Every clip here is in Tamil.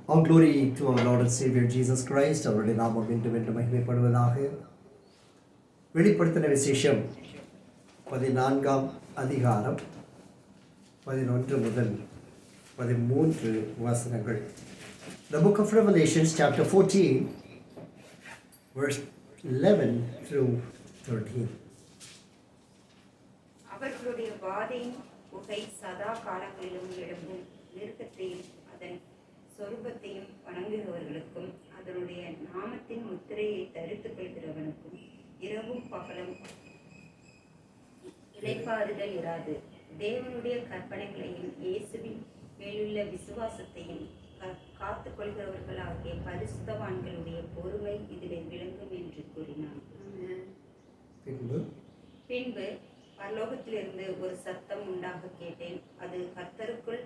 All glory to our Lord and Savior Jesus Christ. அவருடைய நாமம் மீண்டும் என்று மகிமைப்படுவதாக. வெளிப்படுத்தின விசேஷம் 14ஆம் அதிகாரம் 11 முதல் 13 வசனங்கள். The book of Revelation chapter 14 verse 11 through 13. அவர்களுடைய வாதையின் புகை சதா காலங்களிலும் எழும்பும். மிருகத்தையும் அதன் சொரூபத்தையும் வணங்குகிறவர்களுக்கும் அதனுடைய நாமத்தின் முத்திரையை தரித்துக் கொள்கிறவனுக்கும் இரவும் பகலும் இளைப்பாறுதல் இராது. தேவனுடைய கற்பனைகளையும் இயேசுவின் மேலுள்ள விசுவாசத்தையும் காத்து கொள்கிறவர்களாகிய பரிசுத்தவான்களுடைய பொறுமை இதிலே விளங்கும் என்று கூறினான். பின்பு பரலோகத்திலிருந்து ஒரு சத்தம் உண்டாக கேட்டேன். அது கர்த்தருக்குள்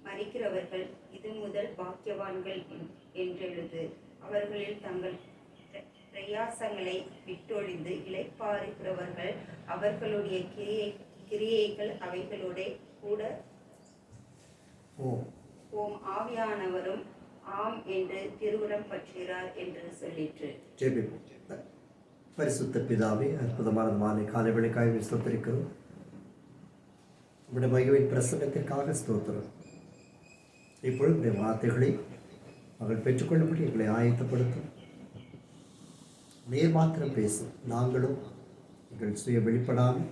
மரிக்கிறவர்கள் இது முதல் பாக்கியவான்கள் என்றெழுது. அவர்களில் தங்கள் பிரயாசங்களை விட்டொழிந்து இளைப்பாறுகிறவர்கள் அவர்களுடைய கிரியைகள் அவைகளோட கூட ஓம் ஆவியானவரும் ஆம் என்று திருவுரம் பற்றுகிறார் என்று சொல்லிற்று. பரிசுத்த பிதாவே, அற்புதமான மாலை காலை விளக்காய் ஸ்தோத்திரிக்கிறோம். நம்முடைய மகிழ்வின் பிரசன்னத்திற்காக ஸ்தோத்திரம். இப்பொழுது வார்த்தைகளை அவர்கள் பெற்றுக்கொள்ளப்படி எங்களை ஆயத்தப்படுத்தும். நீர் மாத்திரம் பேசும். நாங்களும் எங்கள் சுய வெளிப்படாமல்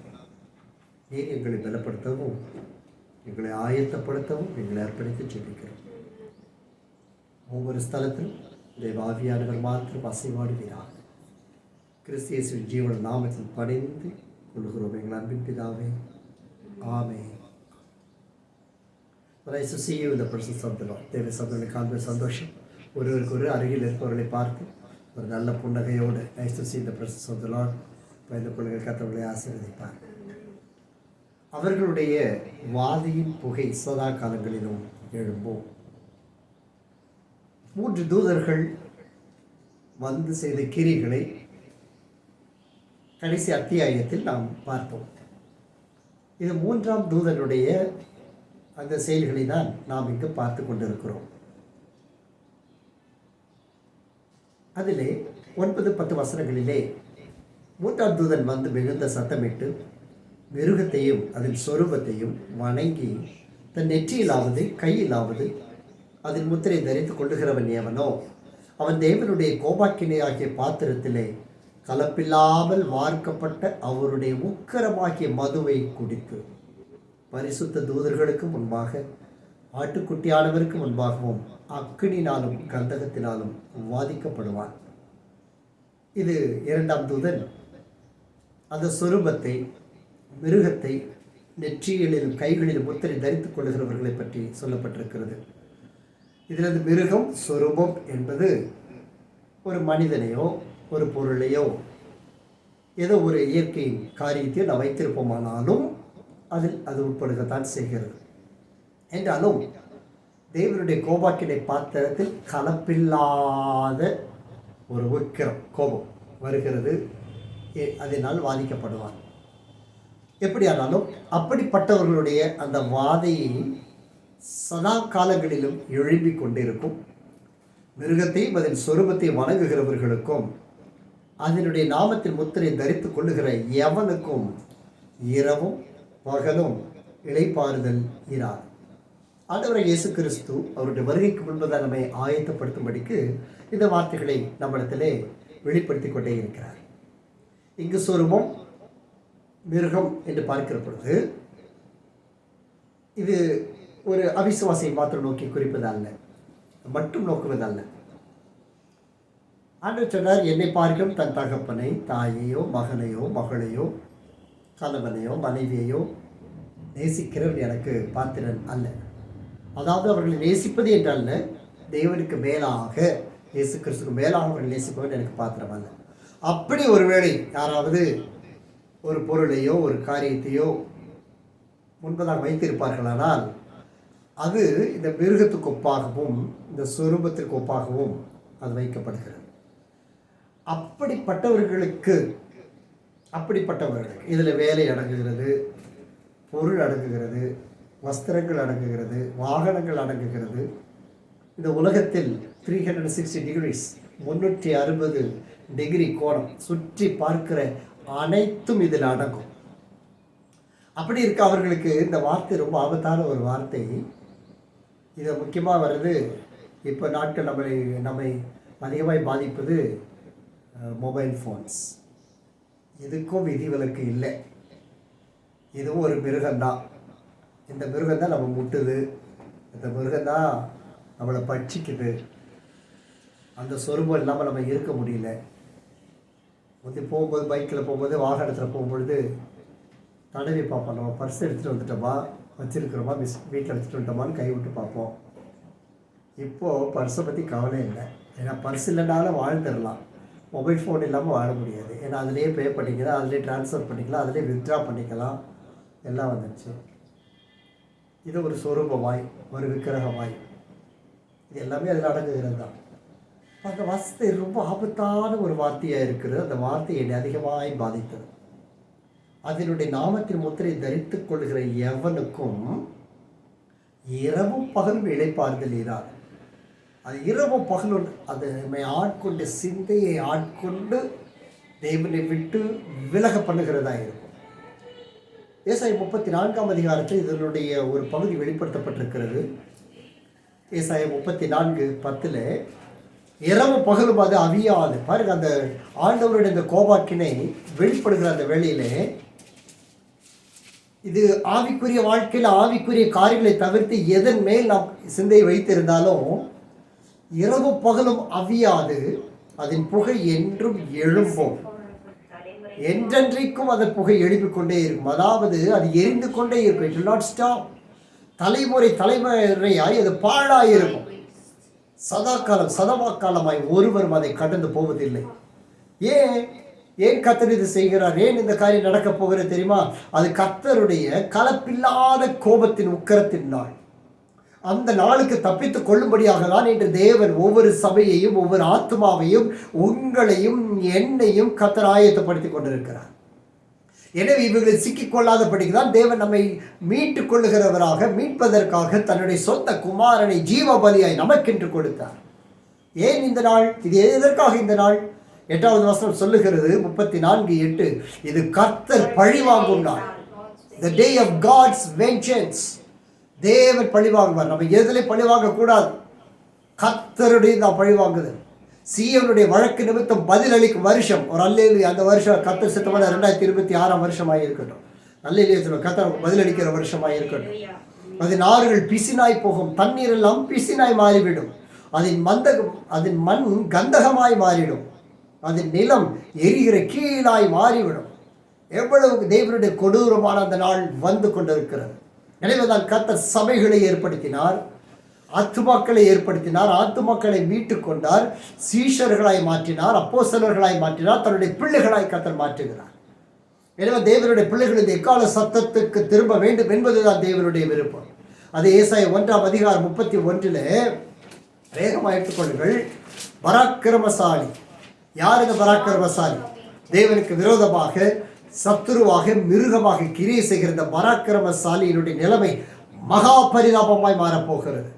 நீர் எங்களை பலப்படுத்தவும் எங்களை ஆயத்தப்படுத்தவும் எங்களை அர்ப்பணித்து ஜெபிக்கிறோம். ஒவ்வொரு ஸ்தலத்திலும் தேவாவியானவர் மாத்திரம் அசைவாடுவீராக. கிறிஸ்து இயேசுவின் ஜீவன நாமத்தில் பணிந்து கொள்கிறோம் எங்கள் அன்பின் பிதாவே. ஆமென். Nice to see you in the presence of the Lord. தேவ சந்தோஷம் காண்பது சந்தோஷம். ஒருவருக்கு ஒரு அருகில் இருப்பவர்களை பார்த்து ஒரு நல்ல புன்னகையோடு nice to see in the presence of the Lord. பயந்த பிள்ளைகள் கர்த்தர்களை ஆசீர்வதிப்பார். அவர்களுடைய வாதியின் புகை சதா காலங்களிலும் எழும்போம். 3 தூதர்கள் வந்து செய்த கிரிகளை கடைசி அத்தியாயத்தில் நாம் பார்த்தோம். இது 3ஆம் தூதனுடைய அந்த செயல்களை தான் நாம் இங்கு பார்த்து கொண்டிருக்கிறோம். அதிலே 9-10 வசனங்களிலே 3ஆம் தூதன் வந்து மிகுந்த சத்தமிட்டு மிருகத்தையும் அதன் சொரூபத்தையும் வணங்கி தன் நெற்றியிலாவது கையிலாவது அதன் முத்திரை தரித்து கொள்ளுகிறவன் எவனோ அவன் தேவனுடைய கோபாக்கினையாகிய பாத்திரத்திலே கலப்பில்லாமல் வார்க்கப்பட்ட அவருடைய உக்கரமாகிய மதுவை குடித்து பரிசுத்த தூதர்களுக்கு முன்பாக ஆட்டுக்குட்டியானவருக்கு முன்பாகவும் அக்கினினாலும் கந்தகத்தினாலும் வாதிக்கப்படுவான். இது 2ஆம் தூதன் அந்த சொரூபத்தை மிருகத்தை நெற்றிகளிலும் கைகளிலும் முத்திரை தரித்துக் கொள்ளுகிறவர்களை பற்றி சொல்லப்பட்டிருக்கிறது. இதில் மிருகம் சொரூபம் என்பது ஒரு மனிதனையோ ஒரு பொருளையோ ஏதோ ஒரு இயற்கையின் காரியத்தையோ நாம் வைத்திருப்போமானாலும் அதில் அது உட்படுகத்தான் செய்கிறது. என்றாலும் தேவனுடைய கோபாக்கினை பாத்திரத்தில் கலப்பில்லாத ஒரு உக்கிரம் கோபம் வருகிறது. அதனால் வாதிக்கப்படுவான். எப்படியானாலும் அப்படிப்பட்டவர்களுடைய அந்த வாதையை சதா காலங்களிலும் எழும்பிக் கொண்டிருக்கும். மிருகத்தையும் அதன் சொரூபத்தை வணங்குகிறவர்களுக்கும் அதனுடைய நாமத்தில் முத்திரை தரித்து கொள்ளுகிற எவனுக்கும் இரவும் பகலும் இளைப்பாறுதல் இராது. ஆண்டவராகிய இயேசு கிறிஸ்து அவருடைய வருகைக்கு முன்பதாக நம்மை ஆயத்தப்படுத்தும்படிக்கு இந்த வார்த்தைகளை நம்மிடத்திலே வெளிப்படுத்தி கொண்டே இருக்கிறார். இங்கு சொரூபம் மிருகம் என்று பார்க்கிற பொழுது இது ஒரு அவிசுவாசியை மாத்திரம் நோக்கி குறிப்பதல்ல, மட்டும் நோக்குவதல்ல. ஆண்டவர் சொன்னார், என்னை பார்க்கும் தன் தகப்பனை தாயையோ மகனையோ மகளையோ கணவனையோ மனைவியையோ நேசிக்கிறவன் எனக்கு பாத்திரன் அல்ல. அதாவது அவர்களை நேசிப்பது என்றல்ல, தேவனுக்கு மேலாக இயேசு கிறிஸ்துக்கு மேலாக அவர்கள் நேசிப்பவன் எனக்கு பாத்திரம் அல்ல. அப்படி ஒருவேளை யாராவது ஒரு பொருளையோ ஒரு காரியத்தையோ முன்பதாக வைத்திருப்பார்களானால் அது இந்த மிருகத்துக்கு ஒப்பாகவும் இந்த சுரூபத்திற்கு ஒப்பாகவும் அது வைக்கப்படுகிறது. அப்படிப்பட்டவர்களுக்கு இதில் வேலை அடங்குகிறது, பொருள் அடங்குகிறது, வஸ்திரங்கள் அடங்குகிறது, வாகனங்கள் அடங்குகிறது, இந்த உலகத்தில் 360 டிகிரிஸ் 360 டிகிரி கோணம் சுற்றி பார்க்கிற அனைத்தும் இதில் அடங்கும். அப்படி இருக்க அவர்களுக்கு இந்த வார்த்தை ரொம்ப ஆபத்தான ஒரு வார்த்தை. இது முக்கியமாக வருது இப்போ நாட்கள் நம்மை அதிகமாக பாதிப்பது மொபைல் ஃபோன்ஸ். இதுக்கும் விதிவிலக்கு இல்லை. இதுவும் ஒரு மிருகம்தான். இந்த மிருகம்தான் நம்ம முட்டுது. இந்த மிருகம்தான் நம்மளை பட்சிக்குது. அந்த சொருபம் இல்லாமல் நம்ம இருக்க முடியல. வந்து போகும்போது பைக்கில் போகும்போது வாகனத்தில் போகும்பொழுது தடவி பார்ப்போம். நம்ம பர்ஸ் எடுத்துகிட்டு வந்துட்டோமா, வச்சுருக்கிறோமா, வீட்டில் வச்சுட்டு வந்துட்டோமான்னு கை விட்டு பார்ப்போம். இப்போது பர்ஸை பற்றி கவலை இல்லை. ஏன்னா பர்ஸ் இல்லைனாலும் வாழ்ந்துடலாம். மொபைல் ஃபோன் இல்லாமல் வாழ முடியாது. ஏன்னா அதிலே பே பண்ணிக்கலாம், அதிலே ட்ரான்ஸ்ஃபர் பண்ணிக்கலாம், அதிலே வித்ட்ரா பண்ணிக்கலாம், எல்லாம் வந்துடுச்சு. இது ஒரு சொரூபமாய், ஒரு விக்கிரகமாய், இது எல்லாமே அதில் அடங்குகிறது தான். அந்த வார்த்தை ரொம்ப ஆபத்தான ஒரு வார்த்தையாக இருக்கிறது. அந்த வார்த்தை என்னை அதிகமாய் பாதித்தது. அதனுடைய நாமத்தின் முத்திரை தரித்துக் கொள்கிற எவனுக்கும் இரவும் பகலும் இளைப்பாறுதல் இராது. அது இரவும் பகலும் அது நம்மை ஆட்கொண்டு, சிந்தையை ஆட்கொண்டு தேவனை விட்டு விலக பண்ணுகிறதா இருக்கும். ஏசாயா 34 அதிகாரத்தில் இதனுடைய ஒரு பகுதி வெளிப்படுத்தப்பட்டிருக்கிறது. ஏசாயா 34:10 இரவு பகலும் அது அவியாது. பாருங்க, அந்த ஆண்டவருடைய இந்த கோபாக்கினை வெளிப்படுகிற அந்த வேளையிலே இது ஆவிக்குரிய வாழ்க்கையில் ஆவிக்குரிய காரியங்களை தவிர்த்து எதன் மேல் நாம் சிந்தையை வைத்திருந்தாலும் இரவு பகலும் அவியாது, அதன் புகை என்றும் எழும்பும். என்றென்றைக்கும் அதன் புகை எழுப்பிக் கொண்டே இருக்கும். அதாவது அது எரிந்து கொண்டே இருக்கும். It will not stop. தலைமுறையாய் அது பாழாயிருக்கும். சதவாக்காலமாய் ஒருவரும் அதை கடந்து போவதில்லை. ஏன் கர்த்தர் இது செய்கிறார்? ஏன் இந்த காரியம் நடக்க போகிறது தெரியுமா? அது கர்த்தருடைய கலப்பில்லாத கோபத்தின் உக்கிரத்தின் நாள். அந்த நாளுக்கு தப்பித்துக் கொள்ளும்படியாக தான் இன்று தேவன் ஒவ்வொரு சபையையும், ஒவ்வொரு ஆத்மாவையும், உங்களையும் என்னையும் கர்த்தர் ஆயத்தப்படுத்திக் கொண்டிருக்கிறார். எனவே இவர்கள் சிக்கிக்கொள்ளாதபடிக்கு தான் தேவன் நம்மை மீட்டுக் கொள்ளுகிறவராக, மீட்பதற்காக தன்னுடைய சொந்த குமாரனை ஜீவ பலியாய் நமக்கென்று கொடுத்தார். ஏன் இந்த நாள்? இது எதற்காக இந்த நாள்? 8வது வசனம் சொல்லுகிறது, 34:8, இது கர்த்தர் பழிவாங்கும் நாள். The day of God's vengeance. தேவன் பழிவாங்குவார். நம்ம எதிலே பழிவாங்க கூடாது. கர்த்தருடைய நான் பழிவாங்குதல். சீயோனுடைய வழக்கு நிமித்தம் பதிலளிக்கும் வருஷம். ஒரு அல்லேலூயா. அந்த வருஷம் கர்த்தர் சித்தமான 2026 வருஷமாக இருக்கட்டும். அல்லேலூயா சொல்லுவோம். கர்த்தர் பதிலளிக்கிற வருஷமாக இருக்கட்டும். அதன் ஆறுகள் பிசினாய் போகும். தண்ணீர் எல்லாம் பிசினாய் மாறிவிடும். அதன் மண் கந்தகமாய் மாறிடும். அதன் நிலம் எரிகிற கீழாய் மாறிவிடும். எவ்வளவு தேவனுடைய கொடூரமான அந்த நாள் வந்து கொண்டிருக்கிறது. எனவேதான் கர்த்தர் சபைகளை ஏற்படுத்தினார், ஆத்துமாக்களை ஏற்படுத்தினார், ஆத்துமாக்களை மீட்டுக் கொண்டார், சீஷர்களாய் மாற்றினார், அப்போஸ்தலர்களாய் மாற்றினார், தன்னுடைய பிள்ளைகளாய் கர்த்தர் மாற்றுகிறார். எனவே தேவனுடைய பிள்ளைகள் இந்த எக்கால சத்தத்துக்கு திரும்ப வேண்டும் என்பதுதான் தேவனுடைய விருப்பம். அது ஏசாயா 1:31 வேகமாக எடுத்துக்கொள்ளுங்கள். பராக்கிரமசாலி. யார் இந்த பராக்கிரமசாலி? தேவனுக்கு விரோதமாக, சத்துருவாக, மிருகமாக கிரியை செய்கிற இந்த பராக்கிரமசாலியினுடைய நிலைமை மகா பரிதாபமாய் மாறப்போகிறது.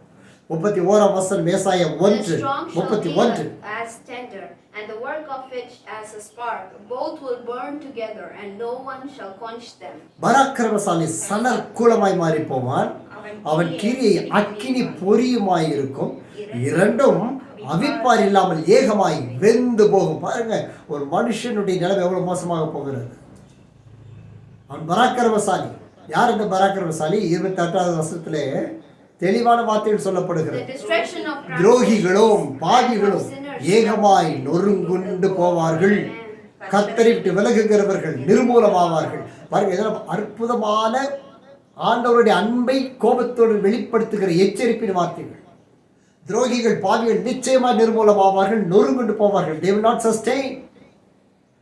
31 வசனம் ஏசாயா 1:31. And the work of it as a spark, both will burn together, and no one shall quench them. பராக்கிரமசாலி சணற்குலமாய் மாறி போவான். அவன் கிரியை அக்கினி பொரியுமாய் இருக்கும். இரண்டும் அவிப்பார் இல்லாமல் ஏகமாய் வெந்து போகும். பாருங்க, ஒரு மனுஷனுடைய நிலைமை எவ்வளவு மோசமாக போகிறது. அவன் பராக்கிரமசாலி. யார் இந்த பராக்கிரமசாலி? 28வது வசனத்திலே தெளிவான வார்த்தைகள் சொல்லப்படுகிறது. துரோகிகளும் பாவிகளும் ஏகமாய் நொறுங்குண்டு போவார்கள். கர்த்தரை விட்டு விலகுகிறவர்கள் நிர்மூலமாவார்கள். பாருங்க, இதெல்லாம் அற்புதமான ஆண்டவருடைய அன்பை கோபத்தோடு வெளிப்படுத்துகிற எச்சரிப்பின் வார்த்தைகள். துரோகிகள் பாவிகள் நிச்சயமாக நிர்மூலமாவார்கள், நொறுங்குண்டு போவார்கள். They will not sustain.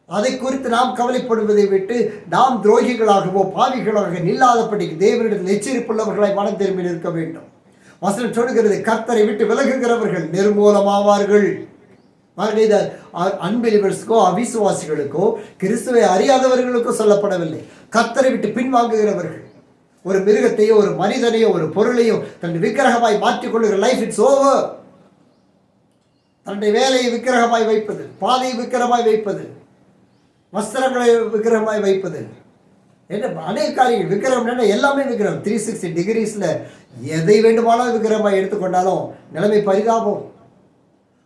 அதை குறித்து நாம் கவலைப்படுவதை விட்டு நாம் துரோகிகளாகவோ பாவிகளாக நில்லாதபடிக்கு தேவனிடத்தில் எச்சரிப்புள்ளவர்களாய் மனம் திரும்பி நிற்க வேண்டும். வசனம் சொல்லுகிறது, கர்த்தரை விட்டு விலகுகிறவர்கள் நிர்மூலமாவார்கள். அன்பிலிவர்ஸ்க்கோ, அவிசுவாசிகளுக்கோ, கிறிஸ்துவை அறியாதவர்களுக்கோ சொல்லப்படவில்லை. கர்த்தரை விட்டு பின்வாங்குகிறவர்கள், ஒரு மிருகத்தையோ, ஒரு மனிதனையோ, ஒரு பொருளையோ தன் விக்கிரகமாய் மாற்றிக்கொள்ளுகிற லைஃப் இட்ஸ் ஓவர். தன்னுடைய வேலையை விக்கிரகமாய் வைப்பது, பாதையை விக்கிரகமாய் வைப்பது, வஸ்திரங்களை விக்கிரகமாய் வைப்பது, என்ன அநேக காரியங்கள். விக்கிரகம் எல்லாமே விக்கிரகம். 360 டிகிரிஸில் எதை வேண்டுமானாலும் விக்கிரகமாய் எடுத்துக்கொண்டாலும் நிலைமை பரிதாபம்.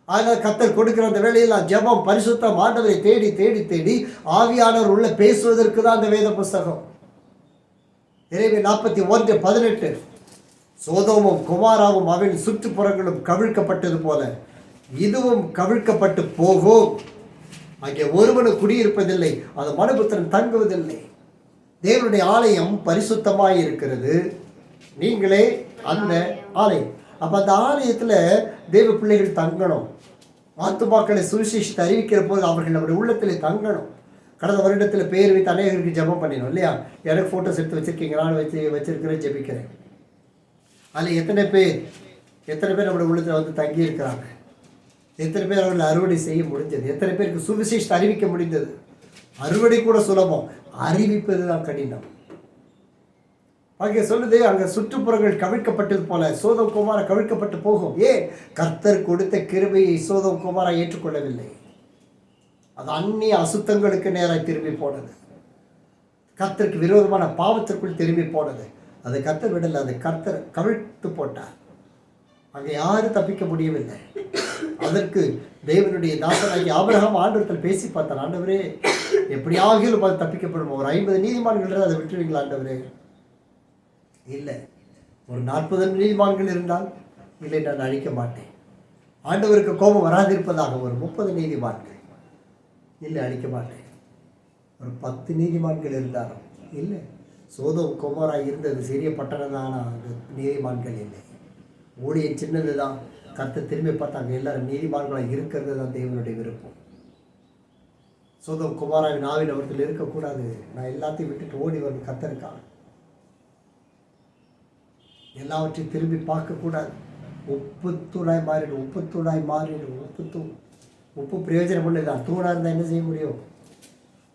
அதனால் கர்த்தர் கொடுக்கிற அந்த வேலையில் ஜெபம், பரிசுத்தம், ஆண்டவரை தேடி தேடி தேடி ஆவியானவர் உள்ள பேசுவதற்கு தான் அந்த வேத புஸ்தகம். இறைமை 41:18 சோதோமும் குமாராவும் அவன் சுற்றுப்புறங்களும் கவிழ்க்கப்பட்டது போல இதுவும் கவிழ்க்கப்பட்டு போகும். அங்கே ஒருவனும் குடியிருப்பதில்லை, அது மனுபுத்திரன் தங்குவதில்லை. தேவனுடைய ஆலயம் பரிசுத்தமாய் இருக்கிறது, நீங்களே அந்த ஆலயம். அப்போ அந்த ஆலயத்தில் தேவ பிள்ளைகள் தங்கணும். ஆத்துமாக்களை சுவிசேஷத்தை அறிவிக்கிற போது அவர்கள் நம்முடைய உள்ளத்தில் தங்கணும். கடந்த வருடத்தில் பேர் வைத்து அநேகருக்கு ஜெபம் பண்ணினோம் இல்லையா? எனக்கு ஃபோட்டோஸ் எடுத்து வச்சுருக்கீங்க, நான் வச்சிருக்கிறேன், ஜெபிக்கிறேன். அதில் எத்தனை பேர் நம்முடைய உள்ளத்தில் வந்து தங்கி இருக்கிறாங்க? எத்தனை பேர் அவர்களை அறுவடை செய்ய முடிஞ்சது? எத்தனை பேருக்கு சுவிசேஷத்தை அறிவிக்க முடிந்தது? அறுவடை கூட சுலபம், அறிவிப்பது தான் கடினம். அங்கே சொல்லுது, அங்கே சுற்றுப்புறங்கள் கவிழ்க்கப்பட்டது போல சோதம் குமாரா கவிழ்க்கப்பட்டு போகும். ஏன்? கர்த்தர் கொடுத்த கிருபையை சோதம் குமாரா ஏற்றுக்கொள்ளவில்லை. அது அந்நிய அசுத்தங்களுக்கு நேராக திரும்பி போனது, கர்த்தருக்கு விரோதமான பாவத்திற்குள் திரும்பி போனது. அதை கர்த்தர் விடலை, அதை கர்த்தர் கவிழ்த்து போட்டார். அங்கே யாரும் தப்பிக்க முடியவில்லை. அதற்கு தேவனுடைய தாசனாகி ஆபிரகாம் ஆண்டவரத்தில் பேசி பார்த்தார், ஆண்டவரே எப்படியாகிலும் அது தப்பிக்கப்படும், ஒரு 50 நீதிமான்கள் அதை விட்டுருவீங்களா ஆண்டவரே? இல்லை. ஒரு 40 நீதிமான்கள் இருந்தால் இல்லை, நான் அழிக்க மாட்டேன். ஆண்டவருக்கு கோபம் வராதிருப்பதாக ஒரு 30 நீதிமான்கள், இல்லை அழிக்க மாட்டேன். ஒரு 10 நீதிமான்கள் இருந்தாலும் இல்லை. சோதோம் குமாரா இருந்தது சிறிய பட்டணம் தானா, நீதிமான்கள் இல்லை. ஊழியம் சின்னது தான். கர்த்தர் திரும்பி பார்த்தாங்க, எல்லாரும் நீதிமான்களாக இருக்கிறது தான் தேவனுடைய விருப்பம். சோதோம் குமாராவின் ஆவின் அவர்கள் இருக்கக்கூடாது, நான் எல்லாத்தையும் விட்டுட்டு ஓடி வரணும் கர்த்தருக்காக. எல்லாவற்றையும் திரும்பி பார்க்கக்கூடாது. உப்புத்தூளாய் மாறிடும், உப்புத்தூளாய் மாறிடும். உப்பு பிரயோஜனம் உள்ளதுதான். தூளாக இருந்தால் என்ன செய்ய முடியும்?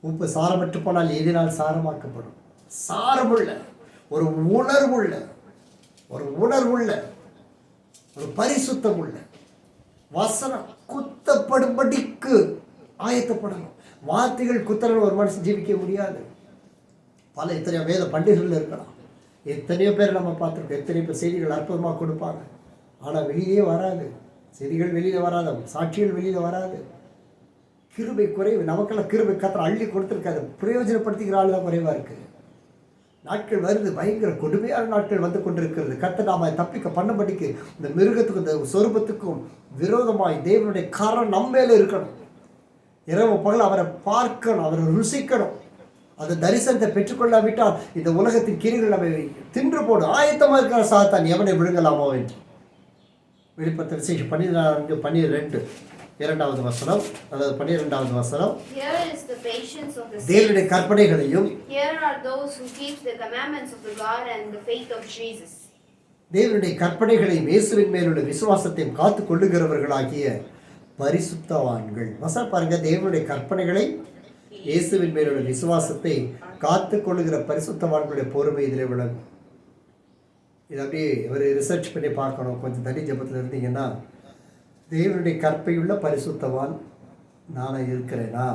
உப்பு சாரமற்று போனால் எதினால் சாரமாக்கப்படும். சாரமுள்ள ஒரு உணர்வுள்ள ஒரு பரிசுத்தம் உள்ள வசனம் குத்தப்படும்படிக்கு ஆயத்தப்படணும். வார்த்தைகள் குத்தரல் ஒரு மனுஷன் ஜீவிக்க முடியாது. எத்தனையோ வேத பண்டிகைகள் இருக்கலாம், எத்தனையோ பேர் நம்ம பார்த்துருக்கோம். எத்தனையோ பேர் செய்திகள் அற்புதமாக கொடுப்பாங்க, ஆனால் வெளியே வராது. செய்திகள் வெளியில் வராது, சாட்சிகள் வெளியில் வராது. கிருபை குறைவு. நமக்கெல்லாம் கிருபை கத்திர அள்ளி கொடுத்துருக்காது, பிரயோஜனப்படுத்திக்கிற ஆள் தான் குறைவாக இருக்குது. நாட்கள் வருது, பயங்கர கொடுமையான நாட்கள் வந்து கொண்டிருக்கிறது. கர்த்தர் நாம தப்பிக்க பண்ணபடிக்கு இந்த மிருகத்துக்கும் இந்த சொரூபத்துக்கும் விரோதமாய் தேவனுடைய கரம் நம்ம மேலே இருக்கணும். இரவு பகல் அவரை பார்க்கணும், அவரை ருசிக்கணும். அந்த தரிசனத்தை பெற்றுக்கொள்ளாவிட்டால் இந்த உலகத்தின் கிரிகள் நம்ம தின்று போடும். ஆயத்தமாக இருக்கிற சாத்தான் எவனை விழுங்கலாமோ என்று. வெளிப்படுத்த விசேஷம் 12 2வது வசனம், அதாவது 12வது வசனம். தேவனுடைய கற்பனைகளையும், தேவனுடைய கற்பனைகளையும் இயேசுவின் மேலுள்ள விசுவாசத்தையும் காத்து கொள்ளுகிறவர்களாகிய பரிசுத்தவான்கள். வசனம் பாருங்க, தேவனுடைய கற்பனைகளை இயேசுவின் மேலுள்ள விசுவாசத்தை காத்து கொள்ளுகிற பரிசுத்தவான்களுடைய பொறுமை இதில் விளங்கும். இது அப்படியே ஒரு ரிசர்ச் பண்ணி பார்க்கணும். கொஞ்சம் தனி ஜபத்தில் இருந்தீங்கன்னா, தேவனுடைய கற்பையுள்ள பரிசுத்தவான் நானாக இருக்கிறேனா?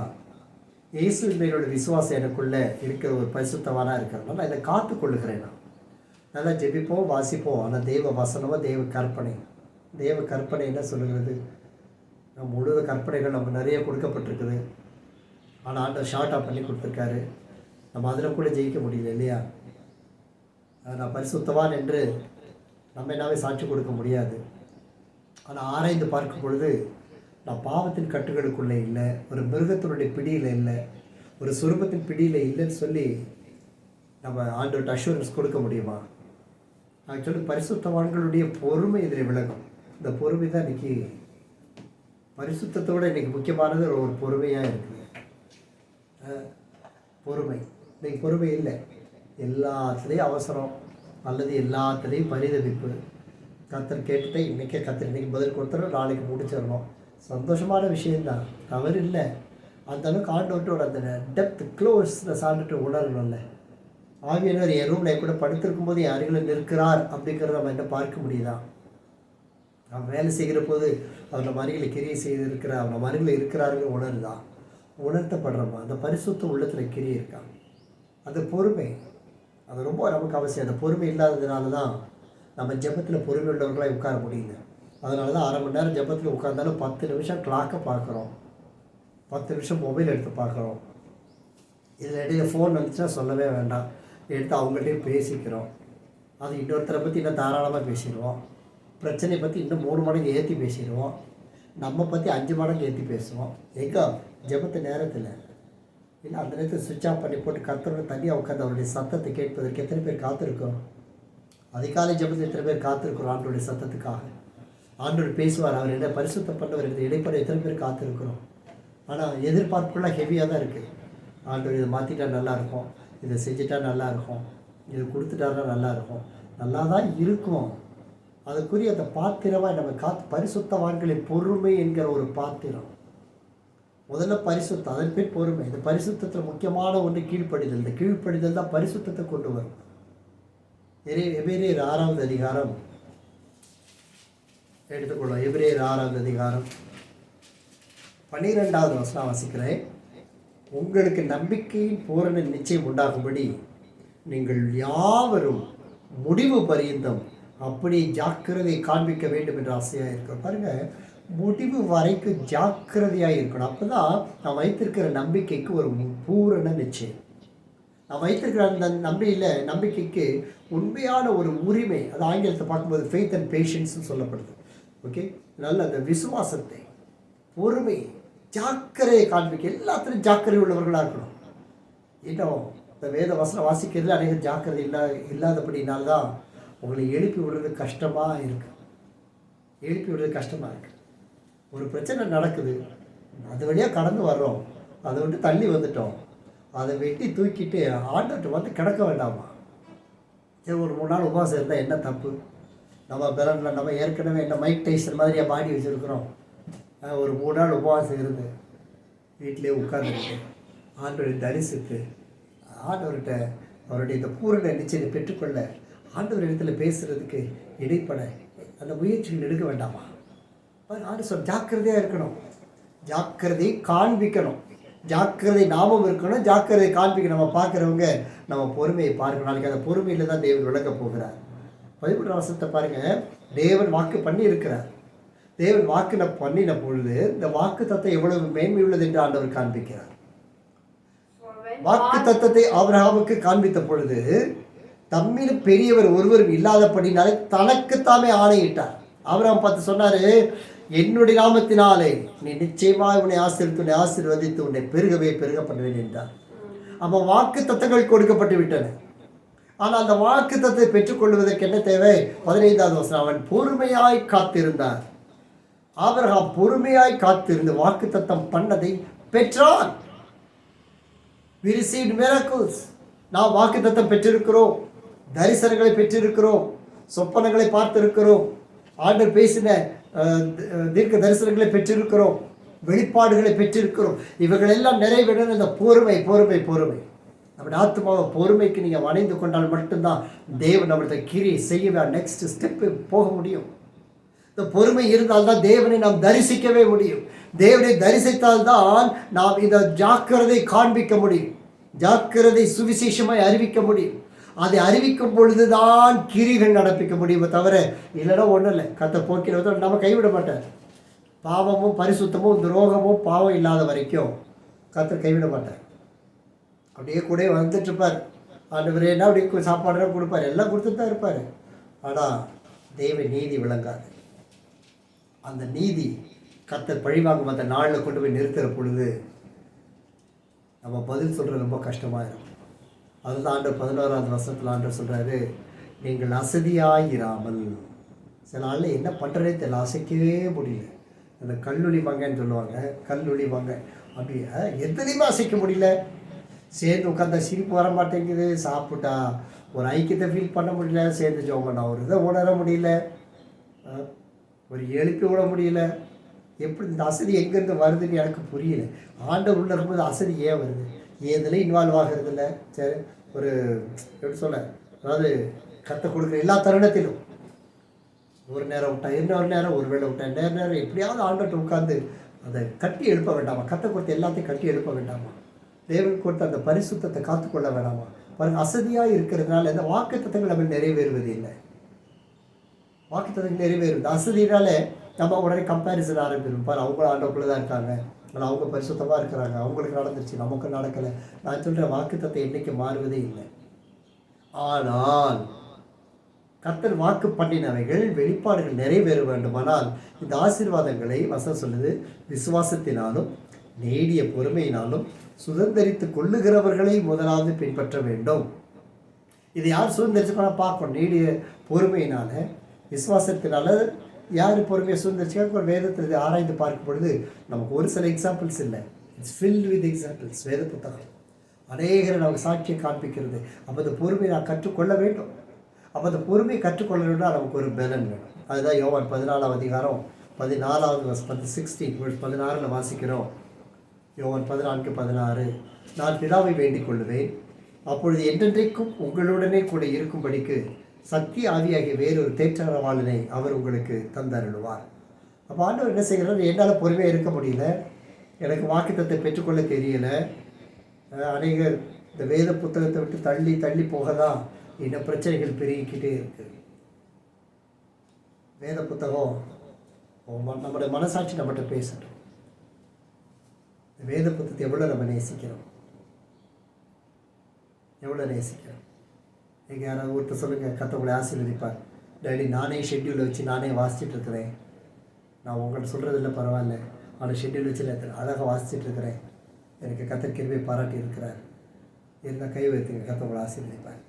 இயேசுவின் மேலோட விசுவாசம் எனக்குள்ளே இருக்கிற ஒரு பரிசுத்தவானாக இருக்கிறேன்னா நான் இதை காத்து கொள்ளுகிறேனா? நல்லா ஜெபிப்போம், வாசிப்போம். ஆனால் தேவ வசனமோ தேவ கற்பனை என்ன சொல்லுகிறது? நம்ம முழு கற்பனைகள் நம்ம நிறைய கொடுக்கப்பட்டிருக்குது. ஆனால் ஆண்டவர் ஷார்ட்டாக பண்ணி கொடுத்துருக்காரு. நம்ம அதில் கூட ஜெயிக்க முடியல இல்லையா? நான் பரிசுத்தவான் என்று நம்ம என்னாவே சாட்சி கொடுக்க முடியாது. ஆனால் ஆராய்ந்து பார்க்கும் பொழுது நான் பாவத்தின் கட்டுகளுக்குள்ளே இல்லை, ஒரு மிருகத்தினுடைய பிடியில் இல்லை, ஒரு சுரூபத்தின் பிடியில் இல்லைன்னு சொல்லி நம்ம ஆண்டவர்கிட்ட அஷூரன்ஸ் கொடுக்க முடியுமா? ஆக்சுவலி பரிசுத்தவான்களுடைய பொறுமை இதில் விளங்கும். இந்த பொறுமை தான் இன்றைக்கி பரிசுத்தத்தோடு இன்றைக்கி முக்கியமானது ஒரு பொறுமையாக இருக்குது. பொறுமை இன்றைக்கி பொறுமை இல்லை. எல்லாத்துலேயும் அவசரம் அல்லது எல்லாத்துலேயும் பரிதவிப்பு. கர்த்தர் கேட்டுட்டு இன்றைக்கே கர்த்தர் இன்றைக்கி பதில் கொடுத்துறோம், நாளைக்கு முடிச்சிடணும். சந்தோஷமான விஷயந்தான், தவறு இல்லை. அந்தளவுக்கு ஆண்டவர்கிட்ட அந்த டெப்த் க்ளோஸ்னஸ் ஆண்டுட்டு உணரணும்ல. ஆவியானவர் என் ரூமில் கூட படுத்திருக்கும் போது என் அருகில் நிற்கிறார் அப்படிங்கிறத நம்ம என்ன பார்க்க முடியுதா? அவன் வேலை செய்கிற போது அவனை மருகில் கிரியை செய்திருக்கிற அவனை மருகில் இருக்கிறாருங்க உணர்ந்தான், உணர்த்தப்படுறப்ப அந்த பரிசுத்த உள்ளத்தில் கிரியை இருக்கான். அது பொறுமை, அது ரொம்ப நமக்கு அவசியம். அந்த பொறுமை இல்லாததுனால தான் நம்ம ஜெபத்தில் பொறுமை உள்ளவர்களாக உட்கார முடியுங்க. அதனால தான் 1/2 மணி நேரம் ஜெபத்தில் உட்கார்ந்தாலும் 10 நிமிஷம் கிளாக்கை பார்க்குறோம், 10 நிமிஷம் மொபைல் எடுத்து பார்க்குறோம். இதில் இடையில ஃபோன் வந்துச்சுன்னா சொல்லவே வேண்டாம், எடுத்து அவங்கள்ட்டையும் பேசிக்கிறோம். அது இன்னொருத்தரை பற்றி இன்னும் தாராளமாக பேசிடுவோம், பிரச்சனையை பற்றி இன்னும் 3 மடங்கு ஏற்றி பேசிடுவோம், நம்ம பற்றி 5 மடங்கு ஏற்றி பேசுவோம். எங்கே ஜெபத்து நேரத்தில் இல்லை, அந்த நேரத்தில் சுவிட்ச் ஆஃப் பண்ணி போட்டு கர்த்தரோட தனியாக உட்காந்து அவருடைய சத்தத்தை கேட்பதற்கு எத்தனை பேர் காத்திருக்கோம்? அதிகாலை ஜெபத்தில் எத்தனை பேர் காத்திருக்கிறோம் ஆண்டோடைய சத்தத்துக்காக? ஆண்டவர் பேசுவார், அவர் என்ன பரிசுத்தம் பண்ணவர் என்று இடைப்பட எத்தனை பேர் காத்திருக்கிறோம்? ஆனால் எதிர்பார்ப்புலாம் ஹெவியாக தான் இருக்குது. ஆண்டவர் இதை மாற்றிட்டா நல்லாயிருக்கும், இதை செஞ்சுட்டா நல்லாயிருக்கும், இதை கொடுத்துட்டாருன்னா நல்லாயிருக்கும். நல்லா தான் இருக்கும். அதுக்குரிய அந்த பாத்திரமாக நம்ம பரிசுத்தவான்களின் பொறுமை என்கிற ஒரு பாத்திரம். முதல்ல பரிசுத்தம், அதன் பேர் பொறுமை. இந்த பரிசுத்தத்தில் முக்கியமான ஒன்று கீழ்ப்படிதல். இந்த கீழ்ப்படிதல் தான் பரிசுத்தத்தை கொண்டு வரும். எபிரேயர் 6வது அதிகாரம் எடுத்துக்கொள்ளும். எபிரேயர் 6வது அதிகாரம் 12வது வசனம் வாசிக்கிறேன். உங்களுக்கு நம்பிக்கையின் பூரண நிச்சயம் உண்டாகும்படி நீங்கள் யாவரும் முடிவு பரியந்தம் அப்படி ஜாக்கிரதை காண்பிக்க வேண்டும் என்ற ஆசையாக இருக்கிறோம். பாருங்கள், முடிவு வரைக்கும் ஜாக்கிரதையாக இருக்கணும். அப்போ தான் நான் வைத்திருக்கிற நம்பிக்கைக்கு ஒரு பூரண நிச்சயம். நான் வைத்திருக்கிற அந்த நம்பிக்கைக்கு உண்மையான ஒரு உரிமை. அது ஆங்கிலத்தை பார்க்கும்போது ஃபெய்த் அண்ட் பேஷன்ஸ்னு சொல்லப்படுது. ஓகே, நல்ல அந்த விசுவாசத்தை, பொறுமை, ஜாக்கிரதையை காண்பிக்க எல்லாத்திலும் ஜாக்கிரதை உள்ளவர்களாக இருக்கணும். இன்னும் இந்த வேத வசனம் வாசிக்கிறதுல அநேக ஜாக்கிரதை இல்லாதபடினால்தான் உங்களை எழுப்பி விடுறது கஷ்டமாக இருக்குது. எழுப்பி விடுறது கஷ்டமாக இருக்குது. ஒரு பிரச்சனை நடக்குது, அது வழியாக கடந்து வர்றோம், அதை விட்டு தள்ளி வந்துட்டோம், அதை வெட்டி தூக்கிட்டு ஆண்டவர்கிட்ட வந்து கிடக்க வேண்டாமா? சரி, ஒரு 3 நாள் உபவாசம் இருந்தால் என்ன தப்பு? நம்ம பிறனில் நம்ம ஏற்கனவே என்ன மைக் டைசன் மாதிரியாக பாடி வச்சுருக்குறோம். ஒரு 3 நாள் உபவாசம் இருந்து வீட்டிலே உட்கார்ந்துட்டு ஆண்டவரை தரிசித்து ஆண்டவர்கிட்ட அவருடைய இந்த பூரண நிச்சயத்தை பெற்றுக்கொள்ள ஆண்டவர் இடத்துல பேசுகிறதுக்கு இடைப்பட அந்த முயற்சிகள் எடுக்க வேண்டாமா? ஆண்டு சொல் ஜாக்கிரதையாக இருக்கணும், ஜாக்கிரதை காண்பிக்கணும், ஜாக்கிரதை நாமம் இருக்கணும், ஜாக்கிரதை காண்பிக்கணும். நம்ம பார்க்குறவங்க நம்ம பொறுமையை பார்க்கணும். நாளைக்கு அந்த பொறுமையில் தான் தேவன் விளக்க போகிறார். 13 வசனத்தை பாருங்கள். தேவன் வாக்கு பண்ணி இருக்கிறார். தேவன் வாக்கு பண்ணின பொழுது இந்த வாக்கு தத்துவம் எவ்வளவு மேன்மை உள்ளது என்று ஆண்டவர் காண்பிக்கிறார். வாக்கு தத்தத்தை ஆபிரகாமுக்கு காண்பித்த பொழுது தம்மிலும் பெரியவர் ஒருவரும் இல்லாதபடினாலே தனக்குத்தாமே ஆணையிட்டார். ஆபிரகாம் பார்த்து சொன்னாரு, என்னுடைய நாமத்தினாலே நீ நிச்சயமாக உன்னை ஆசீர்வதித்து உன்னை பெருகவே பெருக பண்ணுவேன் என்றார். அப்போ வாக்கு தத்தங்கள் கொடுக்கப்பட்டு விட்டன. ஆனால் அந்த வாக்கு தத்தத்தை பெற்றுக்கொள்வதற்கு என்ன தேவை? 15வது வசனம், அவன் பொறுமையாய் காத்திருந்தார். ஆபிரகாம் பொறுமையாய் காத்திருந்து வாக்கு தத்தம் பண்ணதை பெற்றான். We received miracles. நாம் வாக்கு தத்தம் பெற்றிருக்கிறோம், தரிசனங்களை பெற்றிருக்கிறோம், சொப்பனங்களை பார்த்திருக்கிறோம், ஆண்டவர் பேசின தீர்க்க தரிசனங்களை பெற்றிருக்கிறோம், வெளிப்பாடுகளை பெற்றிருக்கிறோம். இவர்கள் எல்லாம் நிறைவேற இந்த பொறுமை பொறுமை பொறுமை. நம்முடைய ஆத்மாவை பொறுமைக்கு நீங்கள் வணைந்து கொண்டால் மட்டும்தான் தேவன் நம்மளுடைய கிரியை செய்ய நெக்ஸ்ட் ஸ்டெப்பு போக முடியும். இந்த பொறுமை இருந்தால்தான் தேவனை நாம் தரிசிக்கவே முடியும். தேவனை தரிசித்தால்தான் நாம் இந்த ஜாக்கிரதை காண்பிக்க முடியும், ஜாக்கிரதை சுவிசேஷமாய் அறிவிக்க முடியும். அதை அறிவிக்கும் பொழுதுதான் கிரிகள் நடப்பிக்க முடியுமே தவிர இல்லைன்னா ஒன்றும் இல்லை. கர்த்தர் போக்கில் நம்ம கைவிட மாட்டார். பாவமும் பரிசுத்தமும் துரோகமும் பாவம் இல்லாத வரைக்கும் கர்த்தர் கைவிட மாட்டார். அப்படியே கூட வந்துட்டு இருப்பார். ஆண்டவரே என்ன அப்படியே சாப்பாடுலாம் கொடுப்பார், எல்லாம் கொடுத்துட்டு தான் இருப்பார். ஆனால் தெய்வ நீதி விளங்காது. அந்த நீதி கர்த்தர் பழிவாங்கும் அந்த நாளில் கொண்டு போய் நிறுத்துகிற பொழுது நம்ம பதில் சொல்கிறது ரொம்ப கஷ்டமாக இருக்கும். அதுதான் ஆண்டவர் 11வது வசனத்தில் ஆண்டவர் சொல்கிறாரு, நீங்கள் அசதியாயிராமல். சில நாளில் என்ன பண்ணுறதே தெரியல, அசைக்கவே முடியல. அந்த கல்லொளி வாங்கன்னு சொல்லுவாங்க, கல்லொளி வாங்க அப்படி எதுலேயுமே அசைக்க முடியல. சேர்ந்து உட்காந்தா சிரிப்பு வர மாட்டேங்குது, சாப்பிட்டா ஒரு ஐக்கியத்தை ஃபீல் பண்ண முடியல, சேர்ந்து ஜோம் பண்ண ஒரு இதை உணர முடியல, ஒரு எழுப்பி விட முடியல. எப்படி இந்த அசதி எங்கேருந்து வருதுன்னு எனக்கு புரியல. ஆண்டவர் உள்ள இருக்கும்போது அசதி ஏன் வருது? எதுலையும் இன்வால்வ் ஆகிறது இல்லை. சரி, ஒரு எப்படி சொல்ல, அதாவது கற்றுக் கொடுக்குற எல்லா தருணத்திலும் ஒரு நேரம் விட்டா இன்னொரு நேரம், ஒரு வேளை விட்டா நேரம் எப்படியாவது ஆண்டவர்கிட்ட உட்கார்ந்து அதை கட்டி எழுப்ப வேண்டாமா? கத்தை கொடுத்து எல்லாத்தையும் கட்டி எழுப்ப வேண்டாமா? தேவன் கொடுத்த அந்த பரிசுத்தத்தை காத்துக்கொள்ள வேண்டாமா? பாருங்க, அசதியாக இருக்கிறதுனால இந்த வாக்குத்தத்தங்கள் நம்ம நிறைவேறுவது இல்லை. வாக்குத்தத்தங்கள் நிறைவேறுவது அசதினால நம்ம உடனே கம்பேரிசன் ஆரம்பிடும். பாரு, அவங்களும் ஆண்டவக்குள்ளே தான் இருக்காங்க, ஆனால் அவங்க பரிசுத்தமாக இருக்கிறாங்க, அவங்களுக்கு நடந்துருச்சு, நமக்கு நடக்கலை. நான் சொல்கிற வாக்குத்தத்தை என்றைக்கு மாறுவதே இல்லை. ஆனால் கர்த்தர் வாக்கு பண்ணினவைகள் வெளிப்பாடுகள் நிறைவேற வேண்டுமானால் இந்த ஆசீர்வாதங்களை வசனம் சொல்லுது, விசுவாசத்தினாலும் நீடிய பொறுமையினாலும் சுதந்திரித்து கொள்ளுகிறவர்களை முதலாவது பின்பற்ற வேண்டும். இது யார் சுதந்திரிச்சுக்கோ பார்க்கணும். நீடிய பொறுமையினால, விசுவாசத்தினால யார் பொறுமையை சுதந்திரிச்சுக்க வேதத்தில் ஆராய்ந்து பார்க்கும் பொழுது நமக்கு ஒரு சில எக்ஸாம்பிள்ஸ் இல்லை, இட்ஸ் ஃபில்ட் வித் எக்ஸாம்பிள்ஸ். வேத புத்தகம் அநேகரை நமக்கு சாட்சியை காண்பிக்கிறது. அப்போ அந்த பொறுமையை நான் கற்றுக்கொள்ள வேண்டும். அப்போ அந்த பொறுமையை கற்றுக்கொள்ளணும்னா நமக்கு ஒரு பலன் வேணும். அதுதான் யோவான் 14 அதிகாரம் 14வது 16 வாசிக்கிறோம். யோவான் 14:16, நான் பிதாவை வேண்டிக் கொள்ளுவேன், அப்பொழுது என்றென்றைக்கும் உங்களுடனே கூட இருக்கும்படிக்கு சத்திய ஆவியாகிய வேறொரு தேற்றரவாளனை அவர் உங்களுக்கு தந்தருளுவார். அப்போ ஆண்டவர் என்ன செய்கிறார்? என்னால் பொறுமையாக இருக்க முடியல, எனக்கு வாக்குத்தத்தை பெற்றுக்கொள்ள தெரியல. அநேகர் இந்த வேத புத்தகத்தை விட்டு தள்ளி தள்ளி போக தான் இன்னும் பிரச்சனைகள் பெருகிக்கிட்டே இருக்கு. வேத புத்தகம் நம்முடைய மனசாட்சி நம்மகிட்ட பேசட்டும். வேத புத்தகத்தை எவ்வளோ நம்ம நேசிக்கிறோம், எவ்வளோ நேசிக்கிறோம். நீங்கள் யாராவது ஒருத்தர் சொல்லுங்கள், கர்த்தர் ஆசீர்வதிப்பார். டெய்லி நானே ஷெட்யூலை வச்சு நானே வாசிச்சுட்டு இருக்கிறேன். நான் உங்கள்கிட்ட சொல்கிறது இல்லை, பரவாயில்ல, ஆனால் ஷெட்யூல் வச்சு அழகாக வாசிச்சுட்டு இருக்கிறேன், எனக்கு கர்த்தர் கிருபையை பாராட்டி இருக்கிறார். இருந்தால் கை வைத்துங்க, கர்த்தர் ஆசீர்வதிப்பார்.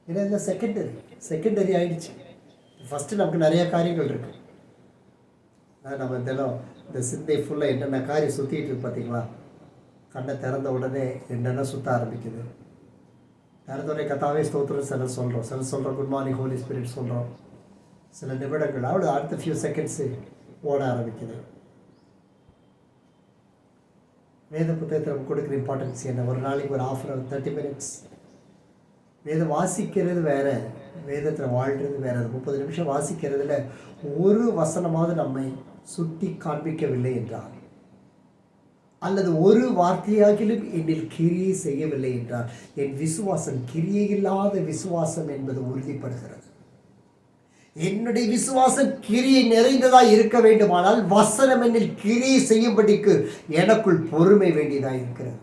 ஏன்னா இந்த செகண்டரி ஆகிடுச்சு. ஃபஸ்ட்டு நமக்கு நிறைய காரியங்கள் இருக்குது. நம்ம தினம் இந்த சிந்தை ஃபுல்லாக என்னென்ன காரியம் சுற்றிட்டு இருக்கு பார்த்தீங்களா? கண்ணை திறந்த உடனே என்னென்ன சுற்ற ஆரம்பிக்குது. திறந்த உடனே கத்தாவே ஸ்தோத்திரம் சில சொல்கிறோம், குட் மார்னிங் ஹோலி ஸ்பிரிட் சொல்கிறோம். சில நிமிடங்கள் அவ்வளோ அடுத்த ஃபியூ செகண்ட்ஸு ஓட ஆரம்பிக்குது. வேத புத்தகத்தில் நம்ம கொடுக்குற இம்பார்ட்டன்ஸ் என்ன? ஒரு நாளைக்கு ஒரு ½ hour 30 minutes வேதம் வாசிக்கிறது வேறு, வேதத்தில் வாழ்கிறது வேறு. 30 நிமிஷம் வாசிக்கிறதுல ஒரு வசனமாவது நம்மை சுட்டி காண்பிக்கவில்லை என்றால், அல்லது ஒரு வார்த்தையாகிலும் என்னில் கிரியை செய்யவில்லை என்றால், என் விசுவாசம் கிரியையில்லாத விசுவாசம் என்பது உறுதிப்படுகிறது. என்னுடைய விசுவாசம் கிரியை நிறைந்ததாக இருக்க வேண்டுமானால் வசனம் என்னில் கிரியை செய்யும்படிக்கு எனக்குள் பொறுமை வேண்டியதாக இருக்கிறது.